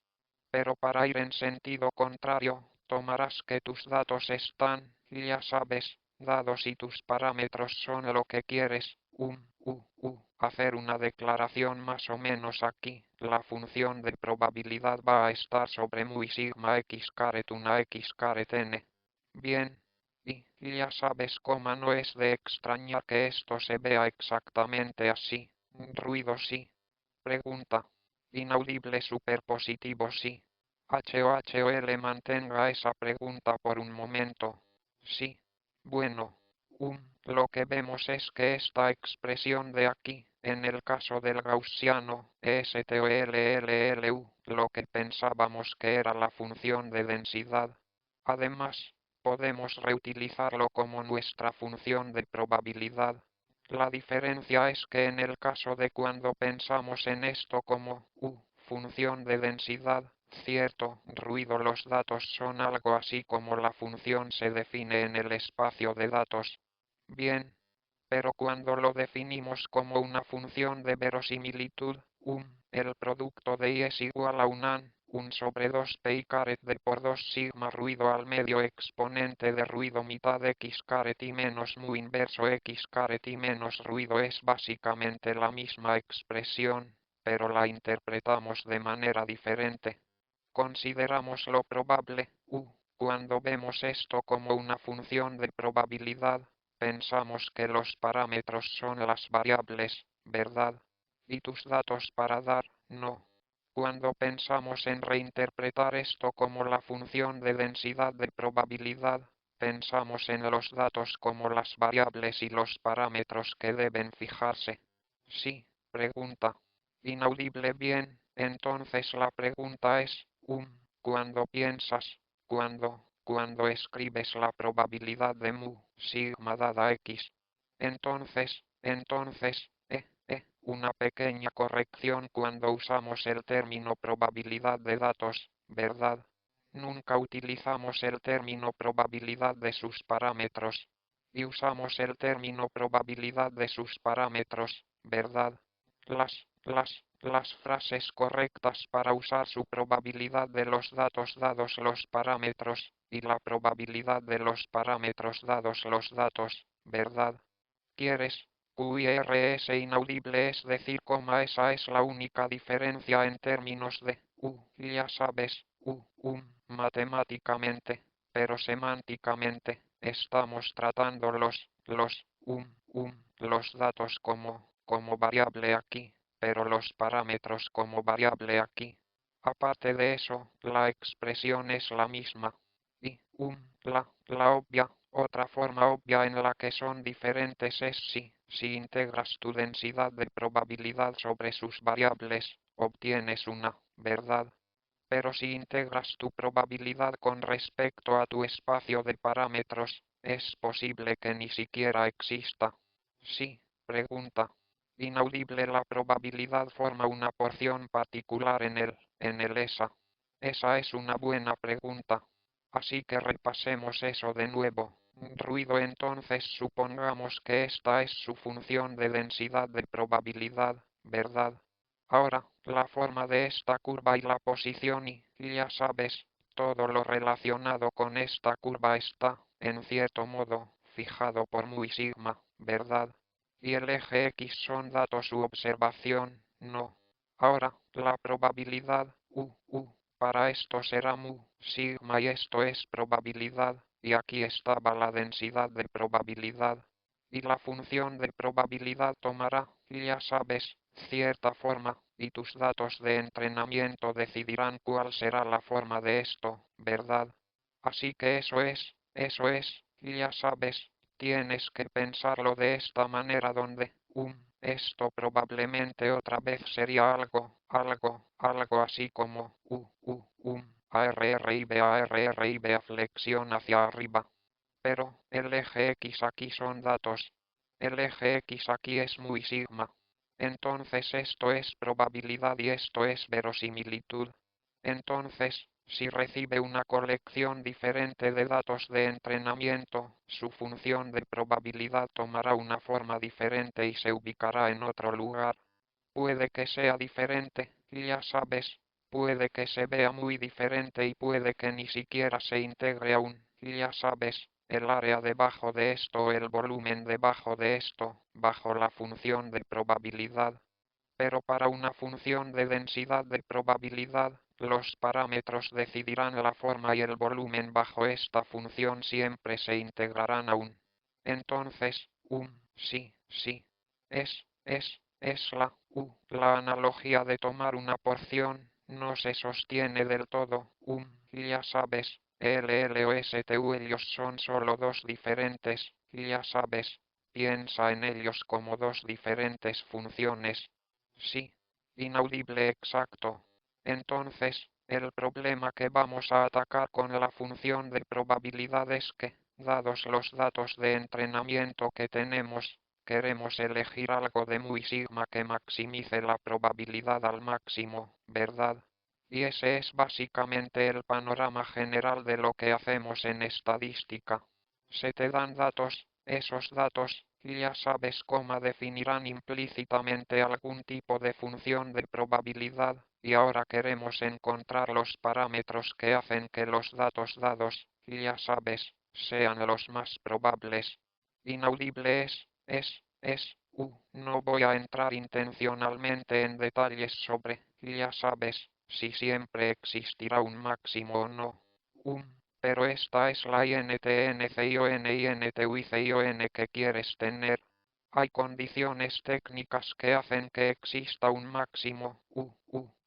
Pero para ir en sentido contrario, tomarás que tus datos están, ya sabes, dados y tus parámetros son lo que quieres, hacer una declaración más o menos aquí. La función de probabilidad va a estar sobre mu y sigma x caret una x caret n. Bien. Y ya sabes cómo no es de extrañar que esto se vea exactamente así. Ruido sí. Pregunta. Inaudible superpositivo sí. HOHOL mantenga esa pregunta por un momento. Sí. Bueno. Lo que vemos es que esta expresión de aquí, en el caso del gaussiano, STOLLLU, lo que pensábamos que era la función de densidad. Además, podemos reutilizarlo como nuestra función de probabilidad. La diferencia es que en el caso de cuando pensamos en esto como función de densidad, cierto ruido, los datos son algo así como la función se define en el espacio de datos. Bien, pero cuando lo definimos como una función de verosimilitud, el producto de y es igual a un an, 1 sobre 2 pi caret de por 2 sigma ruido al medio exponente de ruido mitad x caret y menos mu inverso x caret y menos ruido es básicamente la misma expresión, pero la interpretamos de manera diferente. Consideramos lo probable, cuando vemos esto como una función de probabilidad, pensamos que los parámetros son las variables, ¿verdad? Y tus datos para dar, no. Cuando pensamos en reinterpretar esto como la función de densidad de probabilidad, pensamos en los datos como las variables y los parámetros que deben fijarse. Sí, pregunta. Inaudible bien, entonces la pregunta es, cuando piensas, cuando escribes la probabilidad de mu, sigma dada x. Entonces, una pequeña corrección cuando usamos el término probabilidad de datos, ¿verdad? nunca utilizamos el término probabilidad de sus parámetros. Y usamos el término probabilidad de sus parámetros, ¿verdad? Las frases correctas para usar su probabilidad de los datos dados los parámetros, y la probabilidad de los parámetros dados los datos, ¿verdad? ¿Quieres? QRS inaudible, es decir, esa es la única diferencia en términos de ya sabes, matemáticamente, pero semánticamente, estamos tratando los datos como variable aquí, pero los parámetros como variable aquí. Aparte de eso, la expresión es la misma. Y la obvia, otra forma obvia en la que son diferentes es si integras tu densidad de probabilidad sobre sus variables, obtienes una verdad. Pero si integras tu probabilidad con respecto a tu espacio de parámetros, es posible que ni siquiera exista. Sí, pregunta. Inaudible, la probabilidad forma una porción particular en el ESA. Esa es una buena pregunta. Así que repasemos eso de nuevo. Ruido, entonces supongamos que esta es su función de densidad de probabilidad, ¿verdad? Ahora, la forma de esta curva y la posición y, ya sabes, todo lo relacionado con esta curva está, en cierto modo, fijado por muy sigma, ¿verdad? Y el eje X son datos u observación, no. Ahora, la probabilidad, para esto será mu, sigma, y esto es probabilidad, y aquí estaba la densidad de probabilidad. Y la función de probabilidad tomará, ya sabes, cierta forma, y tus datos de entrenamiento decidirán cuál será la forma de esto, ¿verdad? Así que eso es, ya sabes, tienes que pensarlo de esta manera donde, esto probablemente otra vez sería algo así como, ARRIB flexión hacia arriba. Pero, el eje X aquí son datos. El eje X aquí es muy sigma. Entonces esto es probabilidad y esto es verosimilitud. Entonces, si recibe una colección diferente de datos de entrenamiento, su función de probabilidad tomará una forma diferente y se ubicará en otro lugar. Puede que sea diferente, ya sabes, puede que se vea muy diferente y puede que ni siquiera se integre aún, ya sabes, el área debajo de esto o el volumen debajo de esto, bajo la función de probabilidad. Pero para una función de densidad de probabilidad, los parámetros decidirán la forma y el volumen bajo esta función siempre se integrarán aún. Entonces, sí, es la analogía de tomar una porción, no se sostiene del todo, ya sabes, LL o STU, ellos son solo dos diferentes, ya sabes, piensa en ellos como dos diferentes funciones. Sí, inaudible, exacto. Entonces, el problema que vamos a atacar con la función de probabilidad es que, dados los datos de entrenamiento que tenemos, queremos elegir algo de muy sigma que maximice la probabilidad al máximo, ¿verdad? Y ese es básicamente el panorama general de lo que hacemos en estadística. Se te dan datos, esos datos, y ya sabes cómo definirán implícitamente algún tipo de función de probabilidad, y ahora queremos encontrar los parámetros que hacen que los datos dados, y ya sabes, sean los más probables. Inaudible no voy a entrar intencionalmente en detalles sobre, ya sabes, si siempre existirá un máximo o no. Pero esta es la INTNCION que quieres tener. Hay condiciones técnicas que hacen que exista un máximo,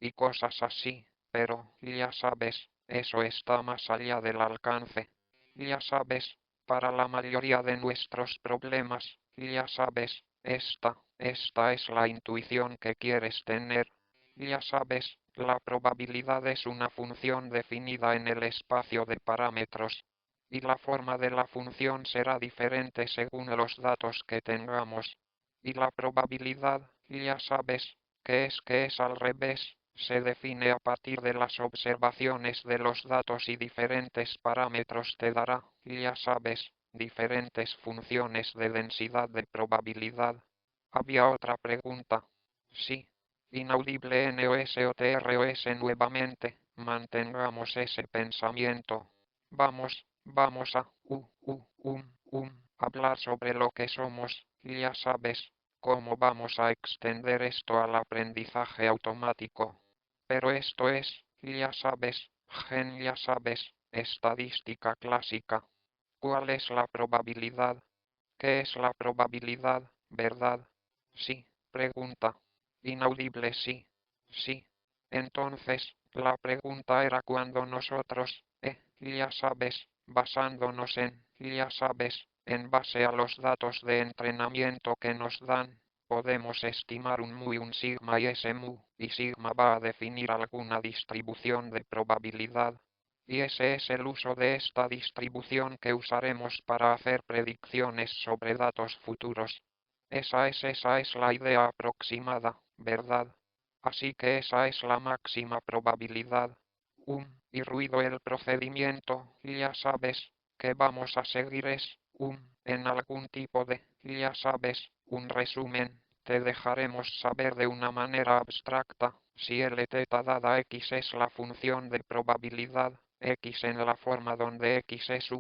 y cosas así, pero, ya sabes, eso está más allá del alcance. Ya sabes, para la mayoría de nuestros problemas, ya sabes, esta es la intuición que quieres tener. Ya sabes, la probabilidad es una función definida en el espacio de parámetros, y la forma de la función será diferente según los datos que tengamos. Y la probabilidad, ya sabes, que es al revés, se define a partir de las observaciones de los datos y diferentes parámetros te dará, ya sabes, diferentes funciones de densidad de probabilidad. Había otra pregunta. Sí. Inaudible NOS nuevamente, mantengamos ese pensamiento. Vamos a, hablar sobre lo que somos, ya sabes, cómo vamos a extender esto al aprendizaje automático. Pero esto es, ya sabes, ya sabes, estadística clásica. ¿Cuál es la probabilidad? ¿Qué es la probabilidad, verdad? Sí, pregunta. Inaudible sí. Sí. Entonces, la pregunta era cuando nosotros, ya sabes, basándonos en, ya sabes, en base a los datos de entrenamiento que nos dan, podemos estimar un mu y un sigma y ese mu y sigma va a definir alguna distribución de probabilidad. Y ese es el uso de esta distribución que usaremos para hacer predicciones sobre datos futuros. Esa es la idea aproximada, ¿verdad? Así que esa es la máxima probabilidad. Y ruido el procedimiento, ya sabes, que vamos a seguir es, en algún tipo de, ya sabes, un resumen, te dejaremos saber de una manera abstracta, si L teta dada X es la función de probabilidad, X en la forma donde X es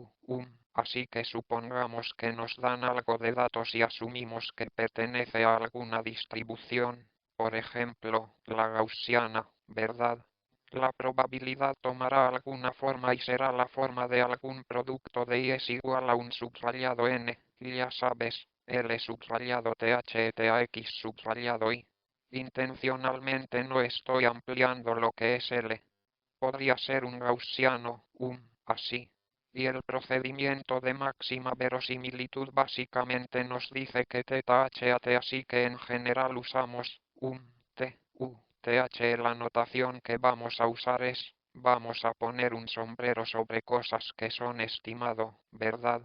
así que supongamos que nos dan algo de datos y asumimos que pertenece a alguna distribución, por ejemplo, la gaussiana, ¿verdad? La probabilidad tomará alguna forma y será la forma de algún producto de y es igual a un subrayado n, ya sabes, L subrayado TH subrayado I. Intencionalmente no estoy ampliando lo que es L. Podría ser un gaussiano, así. Y el procedimiento de máxima verosimilitud básicamente nos dice que θht así que en general usamos th. La notación que vamos a usar es, vamos a poner un sombrero sobre cosas que son estimado, ¿verdad?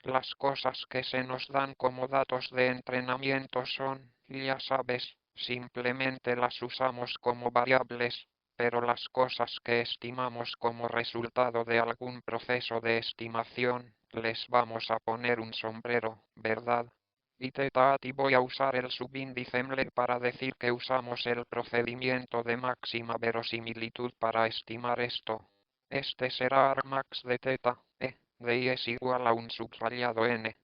Las cosas que se nos dan como datos de entrenamiento son, ya sabes, simplemente las usamos como variables, pero las cosas que estimamos como resultado de algún proceso de estimación, les vamos a poner un sombrero, ¿verdad? Y θ voy a usar el subíndice MLE para decir que usamos el procedimiento de máxima verosimilitud para estimar esto. Este será argmax de θ, de y es igual a un subrayado n.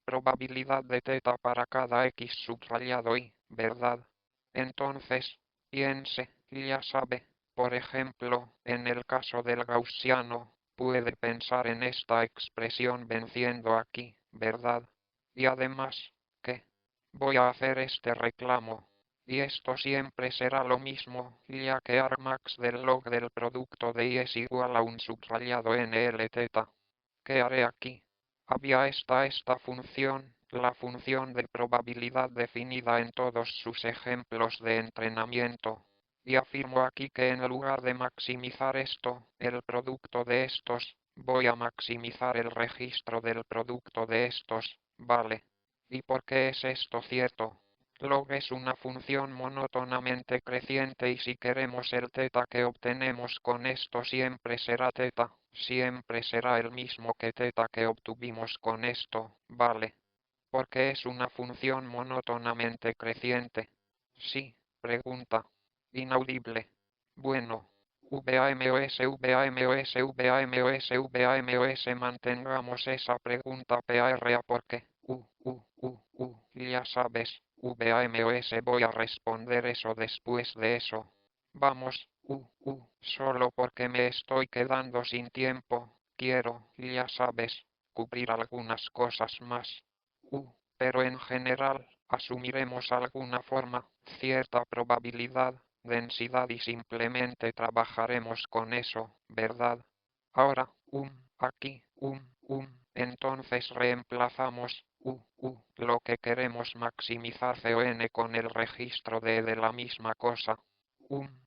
Probabilidad de θ para cada x subrayado y, ¿verdad? Entonces, piense, ya sabe, por ejemplo, en el caso del gaussiano, puede pensar en esta expresión venciendo aquí, ¿verdad? Y además, ¿qué? Voy a hacer este reclamo. Y esto siempre será lo mismo, ya que argmax del log del producto de y es igual a un subrayado nlθ. ¿Qué haré aquí? Había esta función, la función de probabilidad definida en todos sus ejemplos de entrenamiento. Y afirmo aquí que en lugar de maximizar esto, el producto de estos, voy a maximizar el registro del producto de estos, ¿vale? ¿Y por qué es esto cierto? Log es una función monótonamente creciente y si queremos el θ que obtenemos con esto siempre será θ, siempre será el mismo que θ que obtuvimos con esto, ¿vale? Porque es una función monótonamente creciente. Sí, pregunta. Inaudible. Bueno. VAMOS mantengamos esa pregunta PARA porque, ya sabes, VAMOS voy a responder eso después de eso. Vamos, solo porque me estoy quedando sin tiempo, quiero, ya sabes, cubrir algunas cosas más. Pero en general, asumiremos alguna forma, cierta probabilidad, densidad y simplemente trabajaremos con eso, ¿verdad? Ahora, aquí, entonces reemplazamos, lo que queremos maximizar con con el registro de la misma cosa.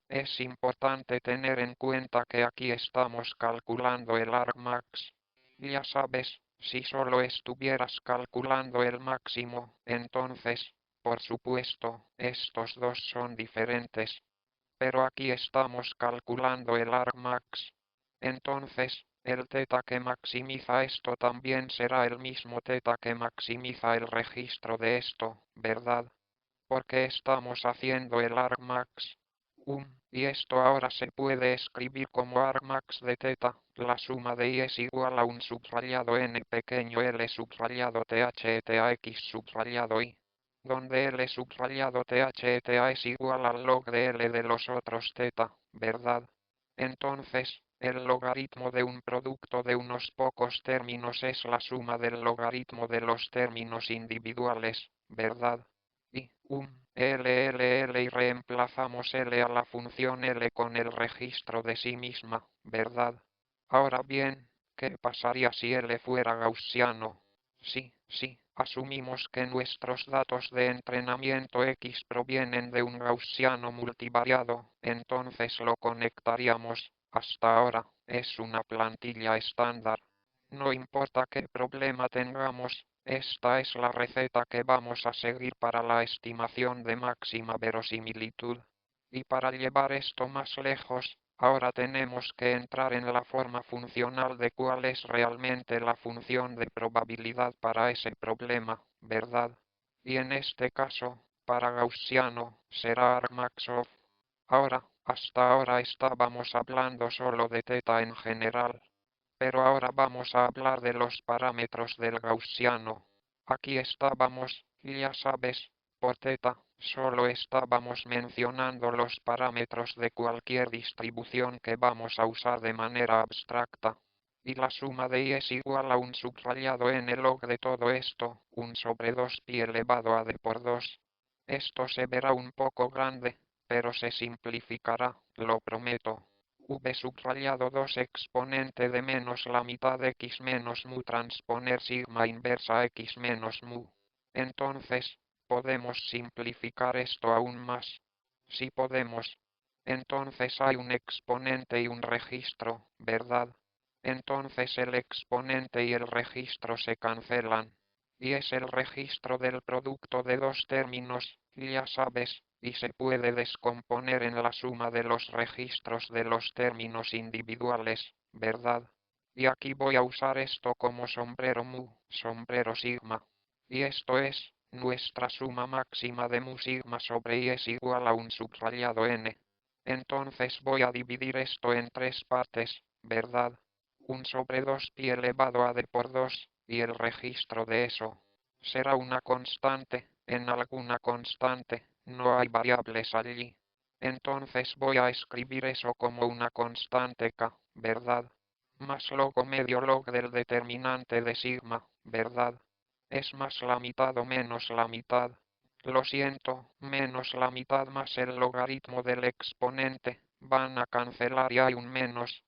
Es importante tener en cuenta que aquí estamos calculando el argmax. Ya sabes, si solo estuvieras calculando el máximo, entonces, por supuesto, estos dos son diferentes. pero aquí estamos calculando el argmax. Entonces, el θ que maximiza esto también será el mismo θ que maximiza el registro de esto, ¿verdad? Porque estamos haciendo el argmax. Y esto ahora se puede escribir como argmax de θ. La suma de I es igual a un subrayado n pequeño l subrayado th eta x subrayado I, donde L subrayado th eta es igual al log de L de los otros θ, ¿verdad? Entonces, el logaritmo de un producto de unos pocos términos es la suma del logaritmo de los términos individuales, ¿verdad? Y, L y reemplazamos L a la función L con el registro de sí misma, ¿verdad? Ahora bien, ¿qué pasaría si L fuera gaussiano? Sí, asumimos que nuestros datos de entrenamiento X provienen de un gaussiano multivariado, entonces lo conectaríamos. Hasta ahora, es una plantilla estándar. No importa qué problema tengamos, esta es la receta que vamos a seguir para la estimación de máxima verosimilitud. Y para llevar esto más lejos, ahora tenemos que entrar en la forma funcional de cuál es realmente la función de probabilidad para ese problema, ¿verdad? Y en este caso, para gaussiano, será argmax-of. Ahora, hasta ahora estábamos hablando solo de θ en general. Pero ahora vamos a hablar de los parámetros del gaussiano. Aquí estábamos, ya sabes, por θ, solo estábamos mencionando los parámetros de cualquier distribución que vamos a usar de manera abstracta. Y la suma de I es igual a un subrayado n log de todo esto, 1 sobre 2pi elevado a d por 2. Esto se verá un poco grande, pero se simplificará, lo prometo. V subrayado 2 exponente de menos la mitad x menos mu transponer sigma inversa x menos mu. Entonces, podemos simplificar esto aún más. Si podemos. Entonces hay un exponente y un registro, ¿verdad? Entonces el exponente y el registro se cancelan. Y es el registro del producto de dos términos, ya sabes, y se puede descomponer en la suma de los registros de los términos individuales, ¿verdad? Y aquí voy a usar esto como sombrero mu, sombrero sigma. Y esto es, nuestra suma máxima de mu sigma sobre I es igual a un subrayado n. Entonces voy a dividir esto en tres partes, ¿verdad? 1 sobre 2pi elevado a d por 2, y el registro de eso será una constante, en alguna constante, no hay variables allí. Entonces voy a escribir eso como una constante k, ¿verdad? Más logo medio log del determinante de sigma, ¿verdad? Es más la mitad o menos la mitad. Lo siento, menos la mitad más el logaritmo del exponente, van a cancelar y hay un menos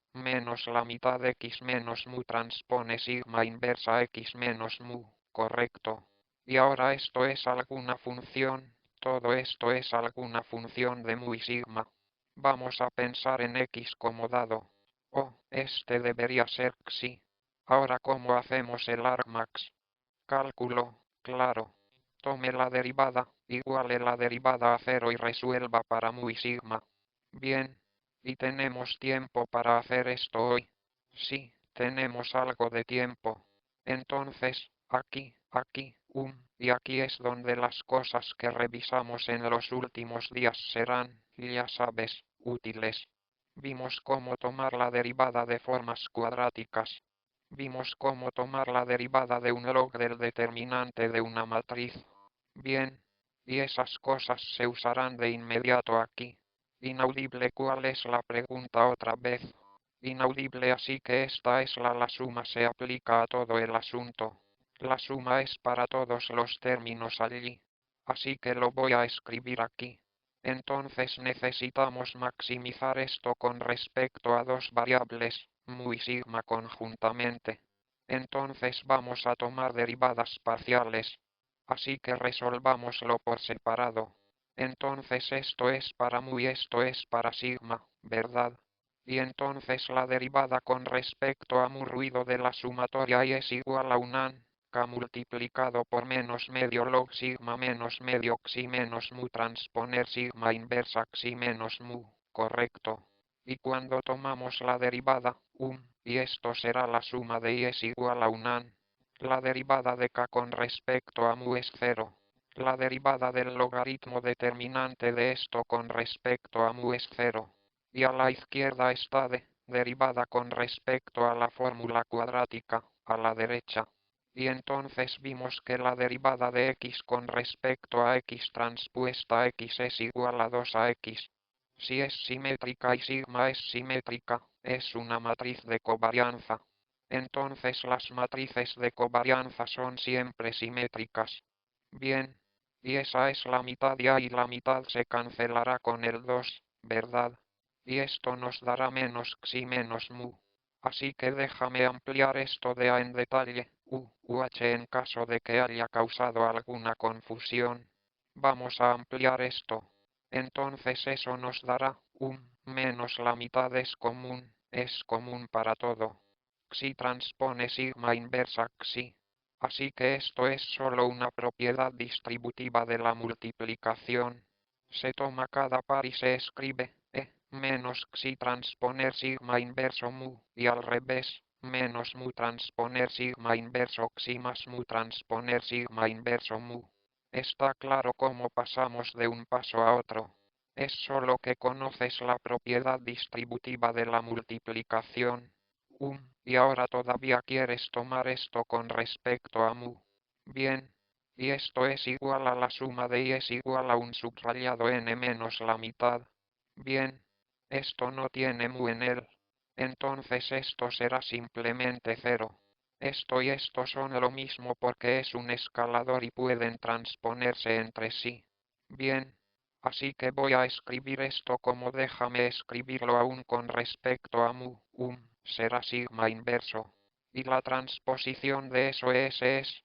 la mitad de x menos mu transpone sigma inversa x menos mu, correcto. Y ahora esto es alguna función, todo esto es alguna función de mu y sigma. Vamos a pensar en x como dado. Oh, este debería ser xi. Ahora, ¿cómo hacemos el argmax? Cálculo, claro. Tome la derivada, iguale la derivada a 0 y resuelva para mu y sigma. Bien. ¿Y tenemos tiempo para hacer esto hoy? Sí, tenemos algo de tiempo. Entonces, aquí, y aquí es donde las cosas que revisamos en los últimos días serán, ya sabes, útiles. Vimos cómo tomar la derivada de formas cuadráticas. Vimos cómo tomar la derivada de un log del determinante de una matriz. Bien, y esas cosas se usarán de inmediato aquí. Inaudible, ¿cuál es la pregunta otra vez? Inaudible, así que esta es la suma se aplica a todo el asunto. La suma es para todos los términos allí. Así que lo voy a escribir aquí. Entonces necesitamos maximizar esto con respecto a dos variables, mu y sigma conjuntamente. Entonces vamos a tomar derivadas parciales. Así que resolvámoslo por separado. Entonces esto es para mu y esto es para sigma, ¿verdad? Y entonces la derivada con respecto a mu ruido de la sumatoria y es igual a un an, k multiplicado por menos medio log sigma menos medio xi menos mu transponer sigma inversa xi menos mu, correcto. Y cuando tomamos la derivada, y esto será la suma de y es igual a un an. La derivada de k con respecto a mu es 0. La derivada del logaritmo determinante de esto con respecto a mu es 0. Y a la izquierda está derivada con respecto a la fórmula cuadrática, a la derecha. Y entonces vimos que la derivada de x con respecto a x transpuesta a x es igual a 2 a x. Si es simétrica y sigma es simétrica, es una matriz de covarianza. Entonces las matrices de covarianza son siempre simétricas. Bien, y esa es la mitad y A y la mitad se cancelará con el 2, ¿verdad? Y esto nos dará menos xi menos mu. Así que déjame ampliar esto de A en detalle, en caso de que haya causado alguna confusión. Vamos a ampliar esto. Entonces eso nos dará menos la mitad es común para todo. Xi transpone sigma inversa xi. Así que esto es solo una propiedad distributiva de la multiplicación. Se toma cada par y se escribe menos xi transponer sigma inverso mu, y al revés, menos mu transponer sigma inverso xi más mu transponer sigma inverso mu. Está claro cómo pasamos de un paso a otro. Es solo que conoces la propiedad distributiva de la multiplicación. Y ahora todavía quieres tomar esto con respecto a mu. Bien. Y esto es igual a la suma de y es igual a un subrayado n menos la mitad. Bien. Esto no tiene mu en él. Entonces esto será simplemente 0. Esto y esto son lo mismo porque es un escalador y pueden transponerse entre sí. Bien. Así que voy a escribir esto como déjame escribirlo aún con respecto a mu, será sigma inverso. Y la transposición de eso es,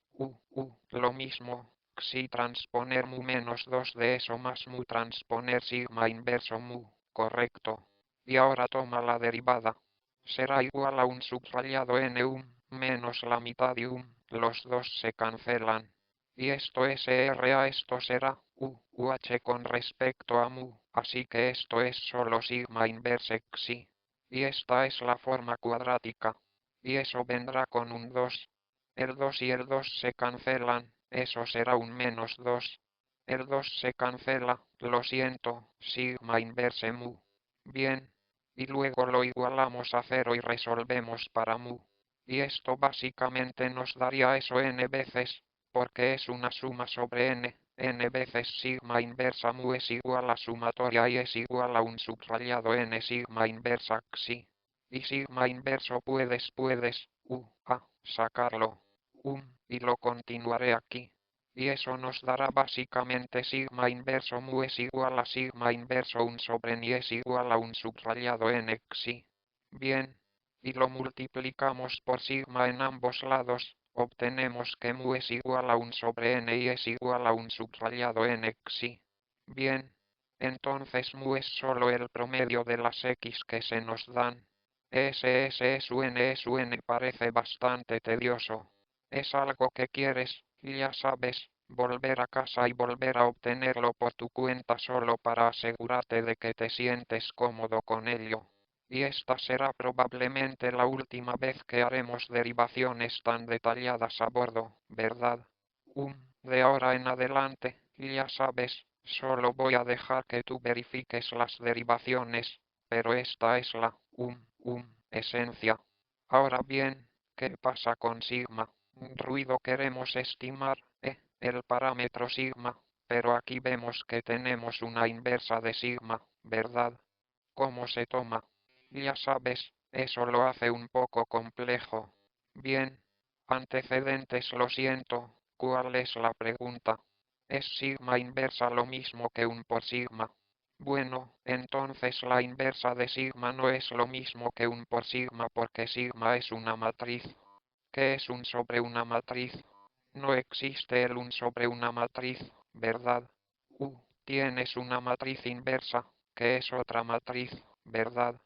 lo mismo, xi transponer mu menos 2 de eso más mu transponer sigma inverso mu, correcto. Y ahora toma la derivada. Será igual a un subrayado n menos la mitad y los dos se cancelan. Y esto SRA esto será UH con respecto a mu, así que esto es solo sigma inverse xi. Y esta es la forma cuadrática. Y eso vendrá con un 2. El 2 y el 2 se cancelan, eso será un menos 2. El 2 se cancela, lo siento, sigma inverse mu. Bien. Y luego lo igualamos a 0 y resolvemos para mu. Y esto básicamente nos daría eso n veces, porque es una suma sobre n veces sigma inversa mu es igual a sumatoria y es igual a un subrayado n sigma inversa xi. Y sigma inverso puedes, sacarlo. Y lo continuaré aquí. Y eso nos dará básicamente sigma inverso mu es igual a sigma inverso 1 sobre n y es igual a un subrayado n xi. Bien. Y lo multiplicamos por sigma en ambos lados, obtenemos que mu es igual a 1 sobre n y es igual a un subrayado n xi. Bien. Entonces mu es solo el promedio de las x que se nos dan. SN parece bastante tedioso. Es algo que quieres, ya sabes, volver a casa y volver a obtenerlo por tu cuenta solo para asegurarte de que te sientes cómodo con ello. Y esta será probablemente la última vez que haremos derivaciones tan detalladas a bordo, ¿verdad? De ahora en adelante, ya sabes, solo voy a dejar que tú verifiques las derivaciones, pero esta es la esencia. Ahora bien, ¿qué pasa con sigma? Ruido queremos estimar, el parámetro sigma, pero aquí vemos que tenemos una inversa de sigma, ¿verdad? ¿Cómo se toma? Ya sabes, eso lo hace un poco complejo. Bien. Antecedentes lo siento, ¿cuál es la pregunta? ¿Es sigma inversa lo mismo que un por sigma? Bueno, entonces la inversa de sigma no es lo mismo que un por sigma porque sigma es una matriz. ¿Qué es un sobre una matriz? No existe el un sobre una matriz, ¿verdad? Tienes una matriz inversa, que es otra matriz, ¿verdad?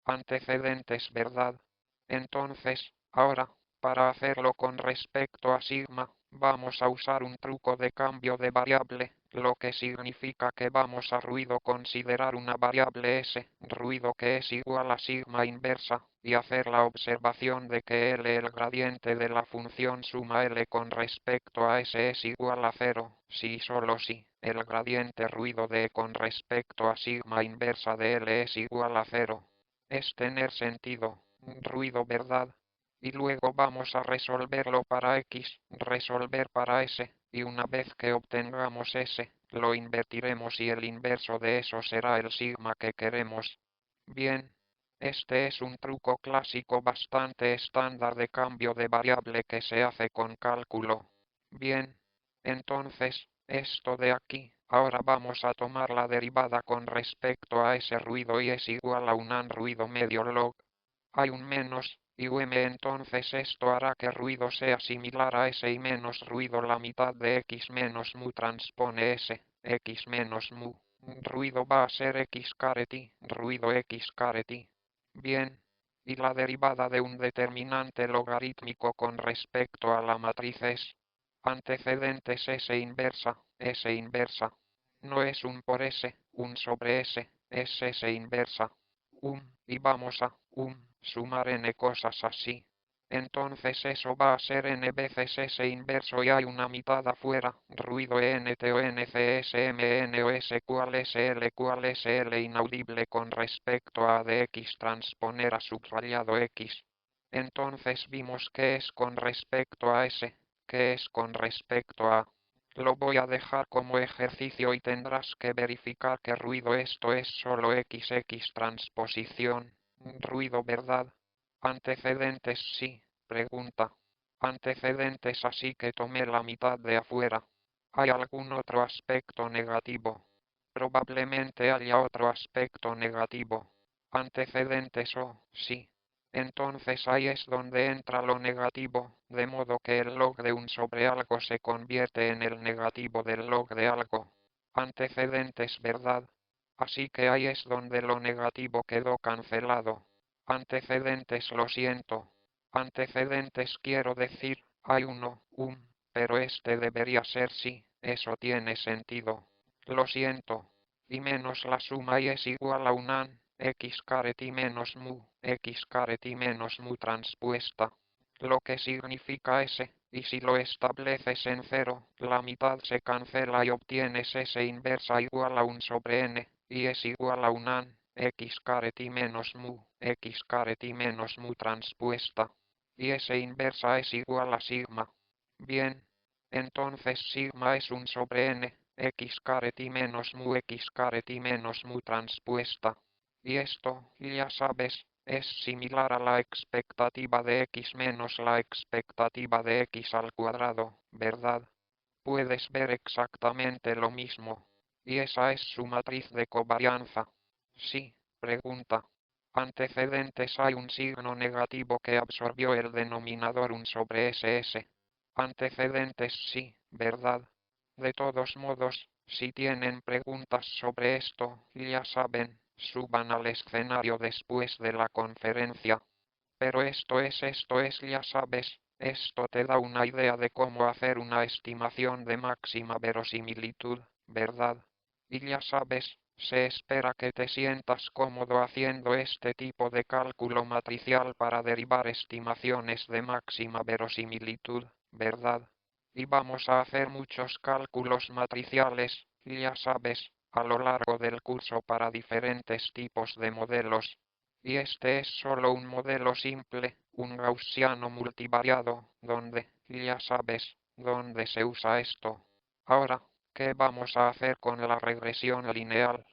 Antecedentes, ¿verdad? Entonces, ahora, para hacerlo con respecto a sigma, vamos a usar un truco de cambio de variable, lo que significa que vamos a ruido considerar una variable s, ruido que es igual a sigma inversa, y hacer la observación de que L el gradiente de la función suma L con respecto a S es igual a 0, si y solo si el gradiente ruido de con respecto a sigma inversa de L es igual a 0. Es tener sentido, ruido, ¿verdad? Y luego vamos a resolverlo para X, resolver para S, y una vez que obtengamos S, lo invertiremos y el inverso de eso será el sigma que queremos. Bien, este es un truco clásico bastante estándar de cambio de variable que se hace con cálculo. Bien, entonces, esto de aquí, ahora vamos a tomar la derivada con respecto a ese ruido y es igual a un an ruido medio log. Hay un menos, y m, entonces esto hará que ruido sea similar a s y menos ruido la mitad de x menos mu transpone s, x menos mu. Ruido va a ser x caret i, ruido x caret i. Bien, y la derivada de un determinante logarítmico con respecto a la matriz es antecedentes s inversa, s inversa. No es un por s, un sobre s, es s inversa. Y vamos a sumar n cosas así. Entonces eso va a ser n veces s inverso y hay una mitad afuera, ruido ent o ncsmn o s cual sl inaudible con respecto a de x transponer a subrayado x. Entonces vimos que es con respecto a s, que es con respecto a... Lo voy a dejar como ejercicio y tendrás que verificar que ruido esto es solo XX transposición. Ruido, ¿verdad? Antecedentes sí, pregunta. Antecedentes así que tomé la mitad de afuera. ¿Hay algún otro aspecto negativo? Probablemente haya otro aspecto negativo. Antecedentes sí. Entonces ahí es donde entra lo negativo, de modo que el log de un sobre algo se convierte en el negativo del log de algo. Antecedentes, ¿verdad? Así que ahí es donde lo negativo quedó cancelado. Antecedentes, lo siento. Antecedentes quiero decir, hay uno, pero este debería ser sí, eso tiene sentido. Lo siento. Y menos la suma y es igual a un an, x caret y menos mu, x caret y menos mu transpuesta. Lo que significa s, y si lo estableces en cero, la mitad se cancela y obtienes s inversa igual a un sobre n, y es igual a un an, x caret y menos mu, x caret y menos mu transpuesta. Y s inversa es igual a sigma. Bien. Entonces sigma es un sobre n, x caret y menos mu x caret y menos mu transpuesta. Y esto, ya sabes, es similar a la expectativa de x menos la expectativa de x al cuadrado, ¿verdad? Puedes ver exactamente lo mismo. Y esa es su matriz de covarianza. Sí, pregunta. Antecedentes hay un signo negativo que absorbió el denominador un sobre ss. Antecedentes sí, ¿verdad? De todos modos, si tienen preguntas sobre esto, ya saben, suban al escenario después de la conferencia. Pero esto es, ya sabes, esto te da una idea de cómo hacer una estimación de máxima verosimilitud, ¿verdad? Y ya sabes, se espera que te sientas cómodo haciendo este tipo de cálculo matricial para derivar estimaciones de máxima verosimilitud, ¿verdad? Y vamos a hacer muchos cálculos matriciales, ya sabes, a lo largo del curso para diferentes tipos de modelos. Y este es solo un modelo simple, un gaussiano multivariado, donde, ya sabes, dónde se usa esto. Ahora, ¿qué vamos a hacer con la regresión lineal?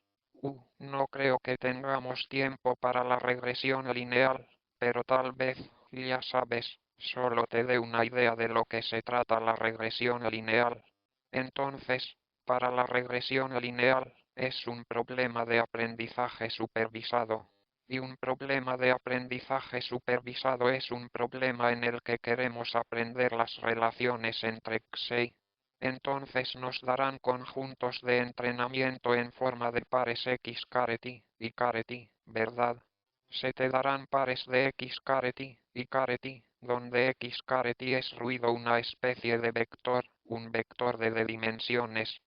No creo que tengamos tiempo para la regresión lineal, pero tal vez, ya sabes, solo te dé una idea de lo que se trata la regresión lineal. Entonces, para la regresión lineal, es un problema de aprendizaje supervisado. Y un problema de aprendizaje supervisado es un problema en el que queremos aprender las relaciones entre xy. Entonces nos darán conjuntos de entrenamiento en forma de pares x caret y caret i, ¿verdad? Se te darán pares de x caret y caret i, donde x caret i es ruido una especie de vector, un vector de dimensiones.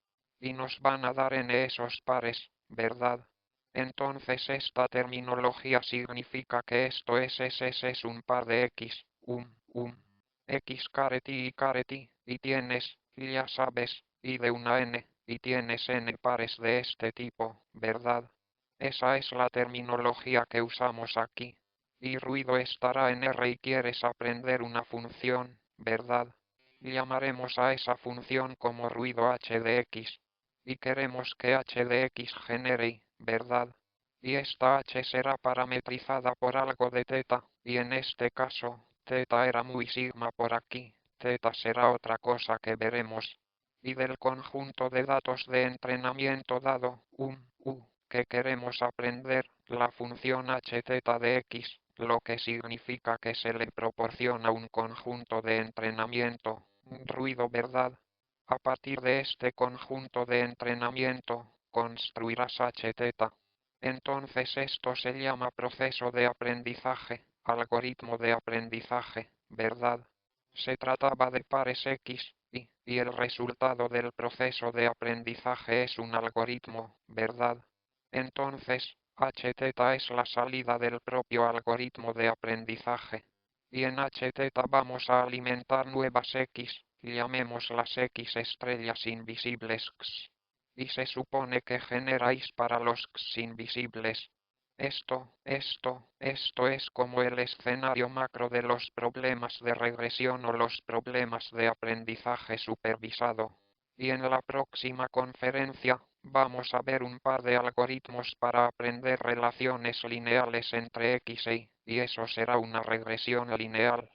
y nos van a dar n esos pares, ¿verdad? Entonces esta terminología significa que esto es un par de x, x careti y careti, y tienes, ya sabes, y de una n, y tienes n pares de este tipo, ¿verdad? Esa es la terminología que usamos aquí. Y ruido estará en R y quieres aprender una función, ¿verdad? Llamaremos a esa función como ruido h de x. Y queremos que h de x genere y, ¿verdad? Y esta h será parametrizada por algo de teta, y en este caso, teta era muy sigma por aquí, teta será otra cosa que veremos. Y del conjunto de datos de entrenamiento dado, que queremos aprender, la función h teta de x, lo que significa que se le proporciona un conjunto de entrenamiento, ruido, ¿verdad? A partir de este conjunto de entrenamiento, construirás h teta. Entonces esto se llama proceso de aprendizaje, algoritmo de aprendizaje, ¿verdad? Se trataba de pares X, y el resultado del proceso de aprendizaje es un algoritmo, ¿verdad? Entonces, h-teta es la salida del propio algoritmo de aprendizaje. Y en h-teta vamos a alimentar nuevas X, llamémoslas X estrellas invisibles X. Y se supone que generáis para los X invisibles. Esto es como el escenario macro de los problemas de regresión o los problemas de aprendizaje supervisado. Y en la próxima conferencia, vamos a ver un par de algoritmos para aprender relaciones lineales entre X e Y eso será una regresión lineal.